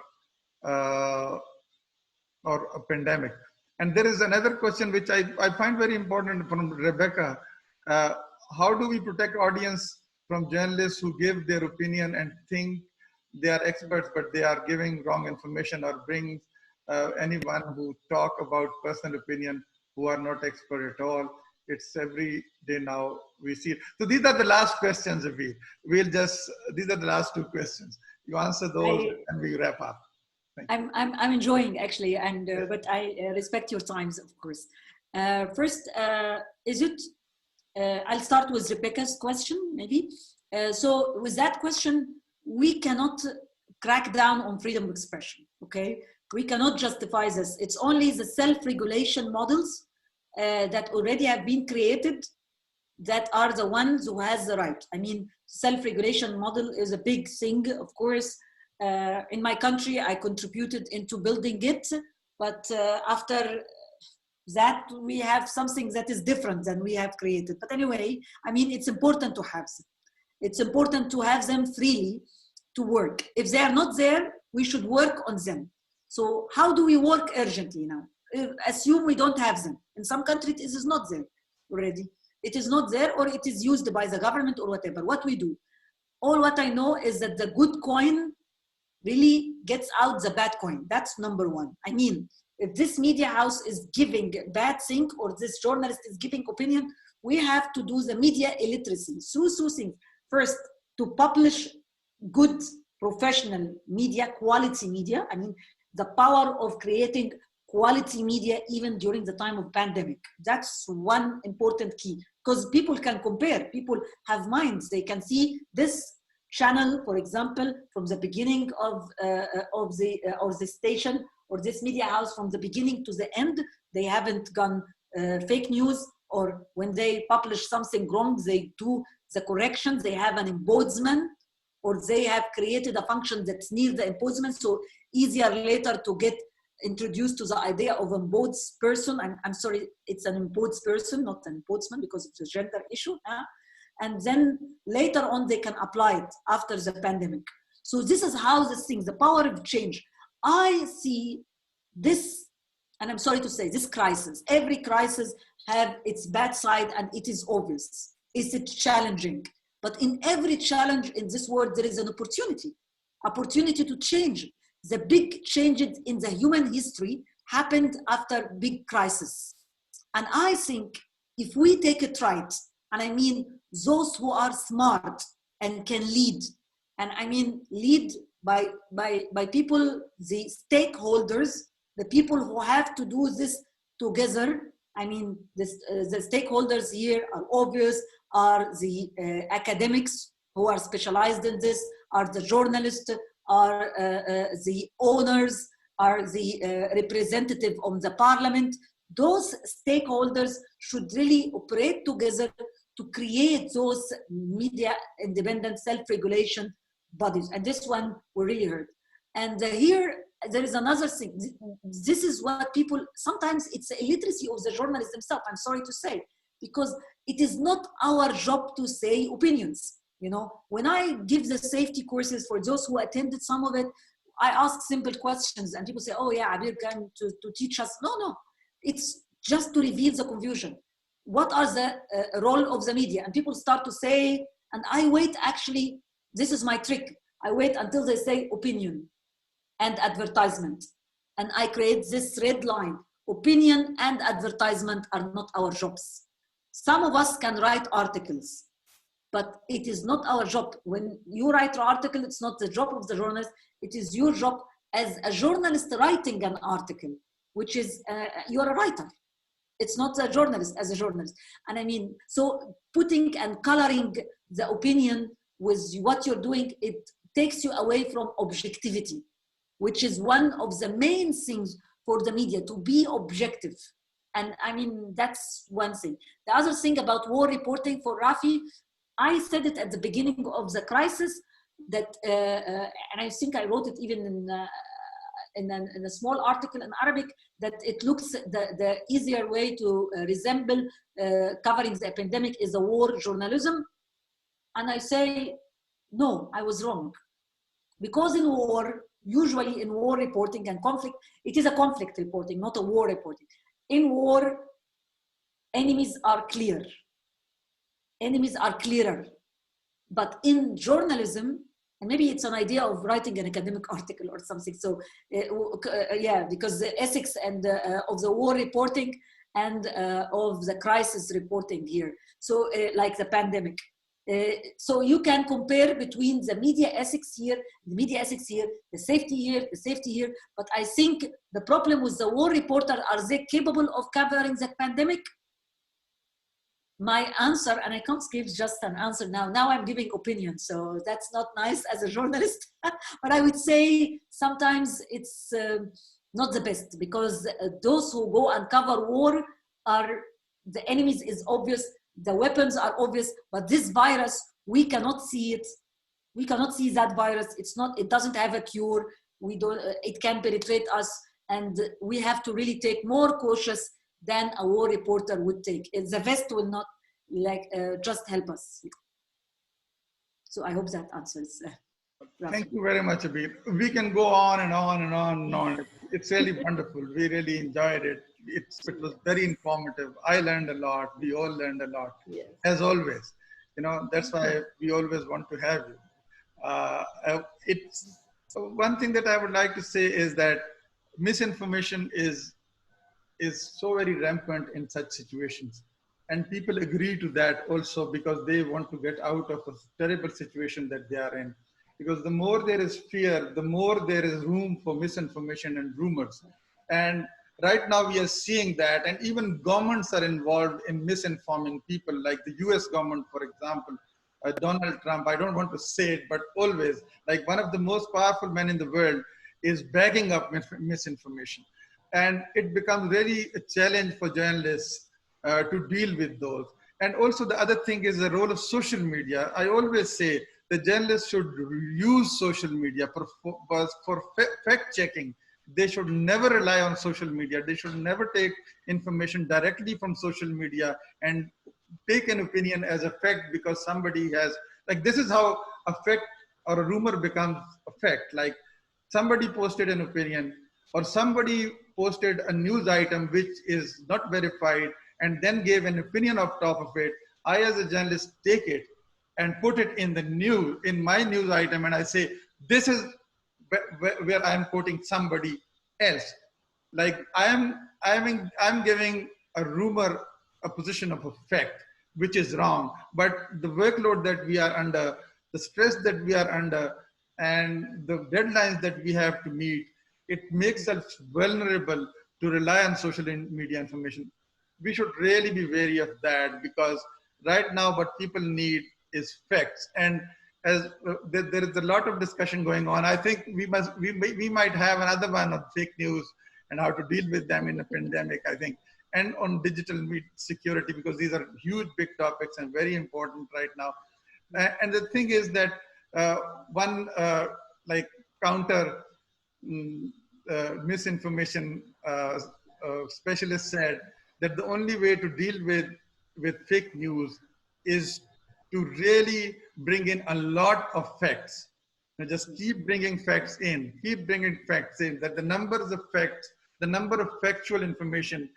a pandemic. And there is another question which I find very important from Rebecca. How do we protect audience from journalists who give their opinion and think they are experts, but they are giving wrong information, or bring anyone who talk about personal opinion who are not expert at all? It's every day now we see it. So these are the last questions, these are the last two questions. You answer those and we wrap up. I'm enjoying actually, and but I respect your times, of course. First, I'll start with Rebecca's question, maybe. So with that question, we cannot crack down on freedom of expression, okay? We cannot justify this. It's only the self-regulation models that already have been created that are the ones who has the right. I mean, self-regulation model is a big thing, of course. In my country, I contributed into building it, but after that, we have something that is different than we have created. But anyway, I mean, it's important to have them. It's important to have them freely to work. If they are not there, we should work on them. So how do we work urgently now? Assume we don't have them. In some countries, it is not there already. It is not there, or it is used by the government or whatever. What we do? All what I know is that the good coin really gets out the bad coin. That's number one. I mean, if this media house is giving bad thing, or this journalist is giving opinion, we have to do the media illiteracy. So things. First, to publish good professional media, quality media. I mean, the power of creating quality media even during the time of pandemic. That's one important key, because people can compare. People have minds. They can see this channel, for example, from the beginning of the station, or this media house from the beginning to the end. They haven't gone fake news, or when they publish something wrong, they do the corrections. They have an ombudsman, or they have created a function that's near the ombudsman, so easier later to get introduced to the idea of ombudsperson. I'm sorry, it's an ombudsperson, not an ombudsman, because it's a gender issue. And then later on, they can apply it after the pandemic. So this is how this thing, the power of change. I see this, and I'm sorry to say, this crisis, every crisis have its bad side, and it is obvious. Is it challenging? But in every challenge in this world, there is an opportunity to change. The big changes in the human history happened after big crisis. And I think if we take it right, and I mean those who are smart and can lead, and I mean lead by people, the stakeholders, the people who have to do this together. I mean, the stakeholders here are obvious, are the academics who are specialized in this, are the journalists, are the owners, are the representative of the parliament. those stakeholders should really operate together to create those media independent self-regulation bodies. And this one we really heard. And here there is another thing. This is what people, sometimes it's the illiteracy of the journalists themselves, I'm sorry to say, because it is not our job to say opinions. You know, when I give the safety courses for those who attended some of it, I ask simple questions and people say, oh yeah, Abir came to teach us. No, it's just to reveal the confusion. What are the role of the media? And people start to say, and I wait actually, this is my trick. I wait until they say opinion and advertisement. And I create this red line. Opinion and advertisement are not our jobs. Some of us can write articles, but it is not our job. When you write an article, it's not the job of the journalist. It is your job as a journalist writing an article, which is, you're a writer. It's not a journalist as a journalist. And I mean, so putting and coloring the opinion with what you're doing, it takes you away from objectivity, which is one of the main things for the media, to be objective. And I mean, that's one thing. The other thing about war reporting for Rafi, I said it at the beginning of the crisis that, and I think I wrote it even in a small article in Arabic, that it looks the easier way to resemble covering the pandemic is a war journalism. And I say, no, I was wrong. Because in war, usually in war reporting and conflict, it is a conflict reporting, not a war reporting. In war, enemies are clear. Enemies are clearer. But in journalism, and maybe it's an idea of writing an academic article or something. So yeah, because the ethics and of the war reporting and of the crisis reporting here. So like the pandemic. So you can compare between the media ethics here, the media ethics here, the safety here, the safety here. But I think the problem with the war reporter, are they capable of covering the pandemic? My answer, and I can't give just an answer now. Now I'm giving opinion, so that's not nice as a journalist. But I would say sometimes it's not the best, because those who go and cover war are, the enemies is obvious, the weapons are obvious, but this virus, we cannot see it. We cannot see that virus. It's not, it doesn't have a cure. We don't, it can penetrate us, and we have to really take more cautious than a war reporter would take. The vest will not just help us. So I hope that answers. Thank you very much, Abir. We can go on and on and on and on. It's really wonderful. We really enjoyed it. It was very informative. I learned a lot. We all learned a lot, yes. As always. You know, that's why we always want to have you. It's one thing that I would like to say is that misinformation is so very rampant in such situations. And people agree to that also because they want to get out of a terrible situation that they are in. Because the more there is fear, the more there is room for misinformation and rumors. And right now we are seeing that, and even governments are involved in misinforming people, like the US government, for example, Donald Trump. I don't want to say it, but always, like one of the most powerful men in the world is backing up misinformation. And it becomes really a challenge for journalists to deal with those. And also the other thing is the role of social media. I always say the journalists should use social media for fact checking. They should never rely on social media. They should never take information directly from social media and take an opinion as a fact because somebody has, like this is how a fact or a rumor becomes a fact. Like somebody posted an opinion or somebody posted a news item which is not verified and then gave an opinion on top of it. I as a journalist take it and put it in the news, in my news item, and I say, this is where I'm quoting somebody else. Like I'm giving a rumor a position of a fact, which is wrong. But the workload that we are under, the stress that we are under, and the deadlines that we have to meet, it makes us vulnerable to rely on social media information. We should really be wary of that because right now what people need is facts. And as there is a lot of discussion going on, I think we might have another one on fake news and how to deal with them in a pandemic. I think and on digital security, because these are huge, big topics and very important right now. And the thing is that one like counter misinformation specialist said that the only way to deal with fake news is to really bring in a lot of facts. Just keep bringing facts in, that the numbers of facts, the number of factual information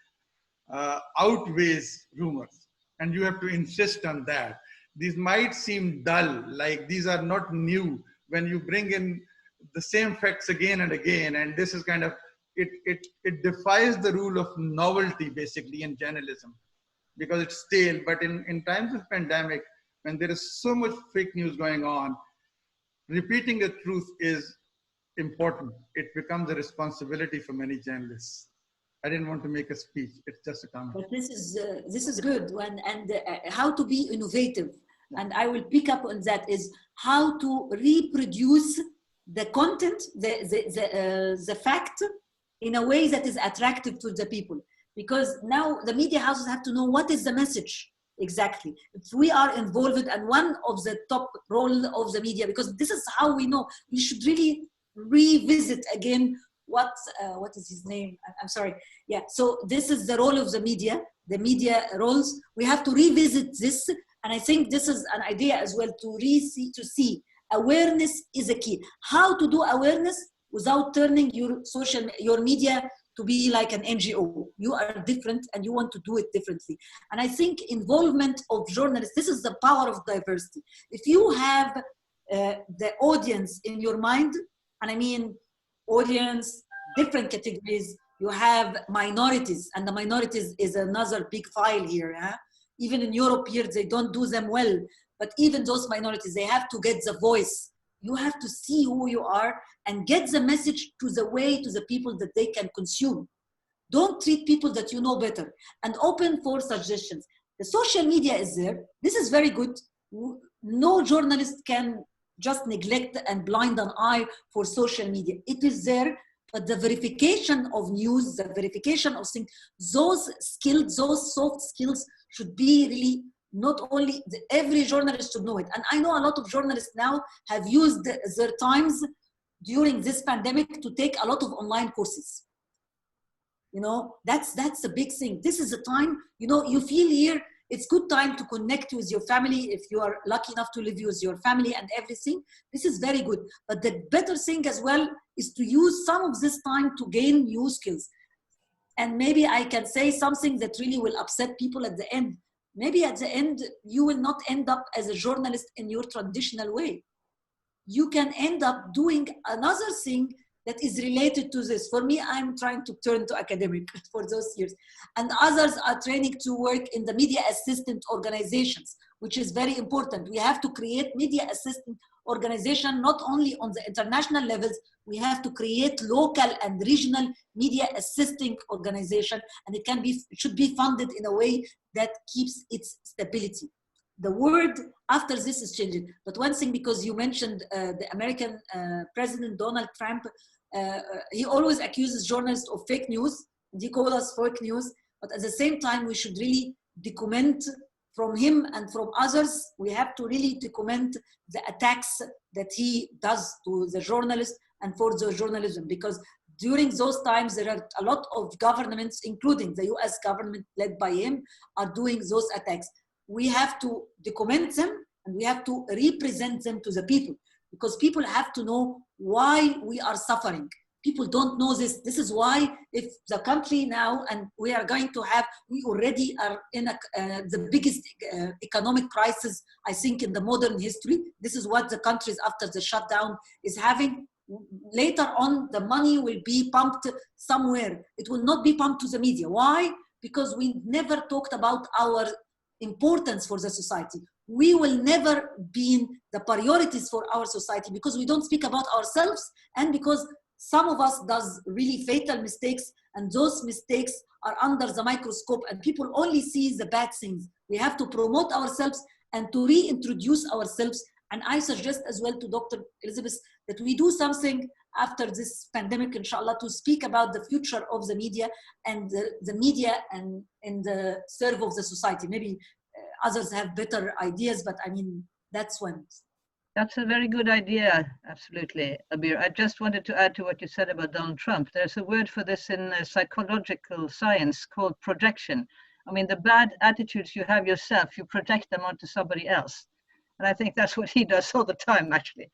outweighs rumors. And you have to insist on that. These might seem dull, like these are not new. When you bring in the same facts again and again, and this is kind of, it defies the rule of novelty basically in journalism, because it's stale. But in times of pandemic, when there is so much fake news going on, repeating the truth is important. It becomes a responsibility for many journalists. I didn't want to make a speech. It's just a comment. But this is good one, and how to be innovative. And I will pick up on that, is how to reproduce the content, the fact, in a way that is attractive to the people. Because now the media houses have to know what is the message exactly. If we are involved, and one of the top role of the media, because this is how we know, we should really revisit again what is his name? I'm sorry. Yeah, so this is the role of the media roles. We have to revisit this. And I think this is an idea as well to see awareness is a key. How to do awareness without turning your media to be like an NGO. You are different and you want to do it differently. And I think involvement of journalists, this is the power of diversity. If you have the audience in your mind, and I mean audience, different categories, you have minorities, and the minorities is another big file here. Huh? Even in Europe here, they don't do them well, but even those minorities, they have to get the voice. You have to see who you are and get the message to the people that they can consume. Don't treat people that you know better, and open for suggestions. The social media is there. This is very good. No journalist can just neglect and blind an eye for social media. It is there, but the verification of news, the verification of things, those skills, those soft skills should be really not only, every journalist should know it. And I know a lot of journalists now have used their times during this pandemic to take a lot of online courses. You know, that's a big thing. This is a time, you know, you feel here, it's good time to connect with your family if you are lucky enough to live with your family and everything. This is very good. But the better thing as well is to use some of this time to gain new skills. And maybe I can say something that really will upset people at the end. Maybe at the end, you will not end up as a journalist in your traditional way. You can end up doing another thing that is related to this. For me, I'm trying to turn to academic for those years. And others are training to work in the media assistant organizations, which is very important. We have to create media assistant organization, not only on the international levels, we have to create local and regional media assisting organization, and it should be funded in a way that keeps its stability. The word after this is changing. But one thing, because you mentioned the American President Donald Trump, he always accuses journalists of fake news, and he calls us fake news, but at the same time, we should really document from him and from others. We have to really document the attacks that he does to the journalists and for the journalism, because during those times, there are a lot of governments, including the US government led by him, are doing those attacks. We have to document them and we have to represent them to the people, because people have to know why we are suffering. People don't know this. This is why if the country now, and we are going to have, we already are in the biggest economic crisis, I think, in the modern history. This is what the countries after the shutdown is having. Later on, the money will be pumped somewhere. It will not be pumped to the media. Why? Because we never talked about our importance for the society. We will never be the priorities for our society because we don't speak about ourselves, and because some of us does really fatal mistakes, and those mistakes are under the microscope and people only see the bad things. We have to promote ourselves and to reintroduce ourselves. And I suggest as well to Dr. Elizabeth that we do something. after this pandemic, inshallah, to speak about the future of the media and the media and in the serve of the society. Maybe others have better ideas, but I mean, that's one. That's a very good idea, absolutely, Abir. I just wanted to add to what you said about Donald Trump. There's a word for this in psychological science called projection. I mean, the bad attitudes you have yourself, you project them onto somebody else. And I think that's what he does all the time, actually.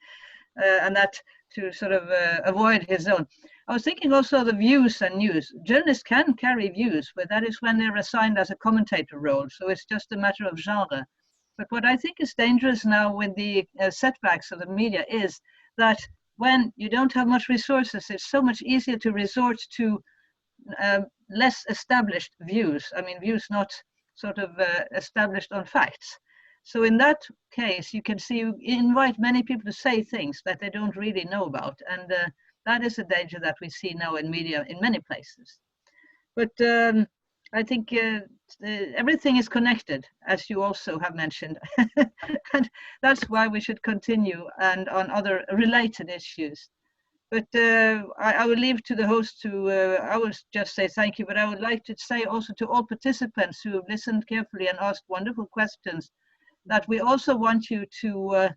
And that to sort of avoid his own. I was thinking also of the views and news. Journalists can carry views, but that is when they're assigned as a commentator role. So it's just a matter of genre. But what I think is dangerous now with the setbacks of the media is that when you don't have much resources, it's so much easier to resort to less established views. I mean, views not sort of established on facts. So in that case, you can see you invite many people to say things that they don't really know about. And that is a danger that we see now in media in many places. But I think everything is connected, as you also have mentioned. And that's why we should continue and on other related issues. But I will leave to the host to, I will just say thank you, but I would like to say also to all participants who have listened carefully and asked wonderful questions, that we also want you to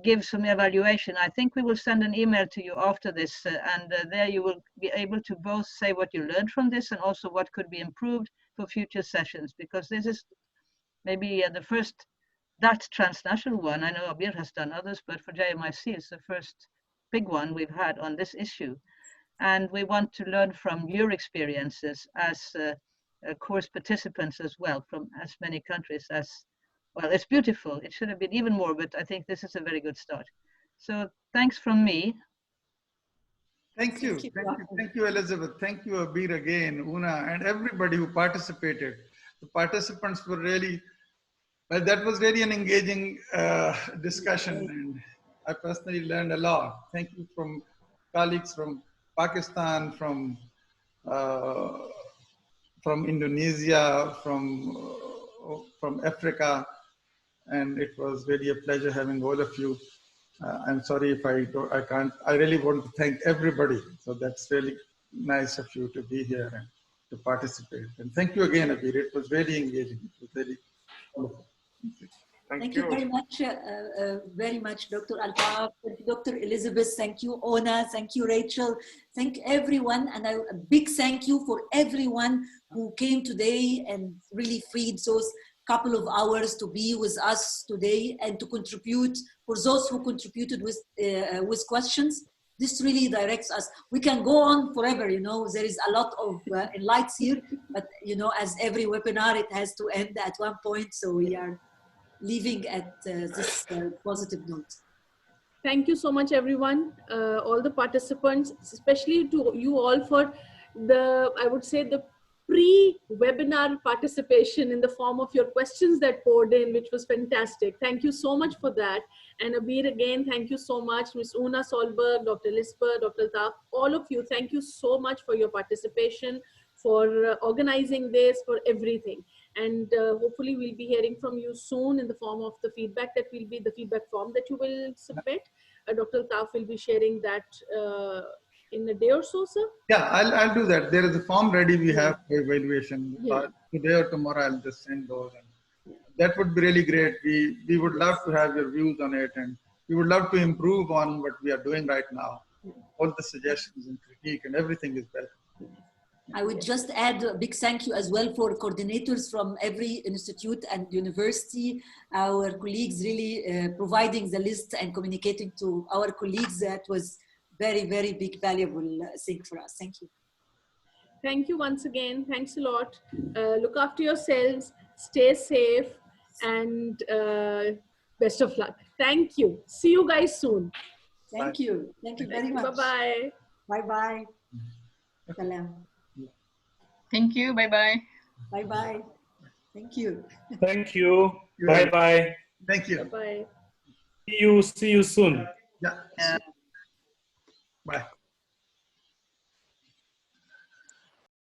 give some evaluation. I think we will send an email to you after this, and there you will be able to both say what you learned from this and also what could be improved for future sessions, because this is maybe the first that transnational one. I know Abir has done others, but for JMIC it's the first big one we've had on this issue. And we want to learn from your experiences as course participants as well, from as many countries as well. It's beautiful. It should have been even more, but I think this is a very good start. So thanks from me. Thank you. Thank you, Elizabeth. Thank you, Abir again, Una, and everybody who participated. The participants were really, well, that was really an engaging discussion, and I personally learned a lot. Thank you from colleagues from Pakistan, from Indonesia, from Africa, and it was really a pleasure having all of you. I'm sorry if I can't. I really want to thank everybody. So that's really nice of you to be here and to participate. And thank you again, Abir. It was really engaging. It was very wonderful. Thank you very much, Dr. Altaf, Dr. Elizabeth. Thank you, Ona. Thank you, Rachel. Thank everyone, and a big thank you for everyone who came today and really freed those couple of hours to be with us today and to contribute. For those who contributed with questions, this really directs us. We can go on forever, you know, there is a lot of lights here, but you know, as every webinar, it has to end at one point. So we are leaving at this positive note. Thank you so much, everyone, all the participants, especially to you all for the, I would say, the pre-webinar participation in the form of your questions that poured in, which was fantastic. Thank you so much for that. And Abir, again, thank you so much. Ms. Una Solberg, Dr. Lisper, Dr. Altaf, all of you, thank you so much for your participation, for organizing this, for everything. And hopefully we'll be hearing from you soon in the form of the feedback that will be the feedback form that you will submit. Dr. Altaf will be sharing that in a day or so, sir? Yeah, I'll do that. There is a form ready we have for evaluation. Yeah. Today or tomorrow, I'll just send those. And that would be really great. We would love to have your views on it, and we would love to improve on what we are doing right now. All the suggestions and critique and everything is better. I would just add a big thank you as well for coordinators from every institute and university, our colleagues really providing the list and communicating to our colleagues. That was very, very big, valuable thing for us. Thank you. Thank you once again. Thanks a lot. Look after yourselves, stay safe, and best of luck. Thank you. See you guys soon. Thank you. Thank you very much. Bye-bye. Bye-bye. Salam. Thank you. Bye-bye. Bye-bye. Thank you. Thank you. Bye-bye. Thank you. Bye-bye. See you soon. Yeah. Bye.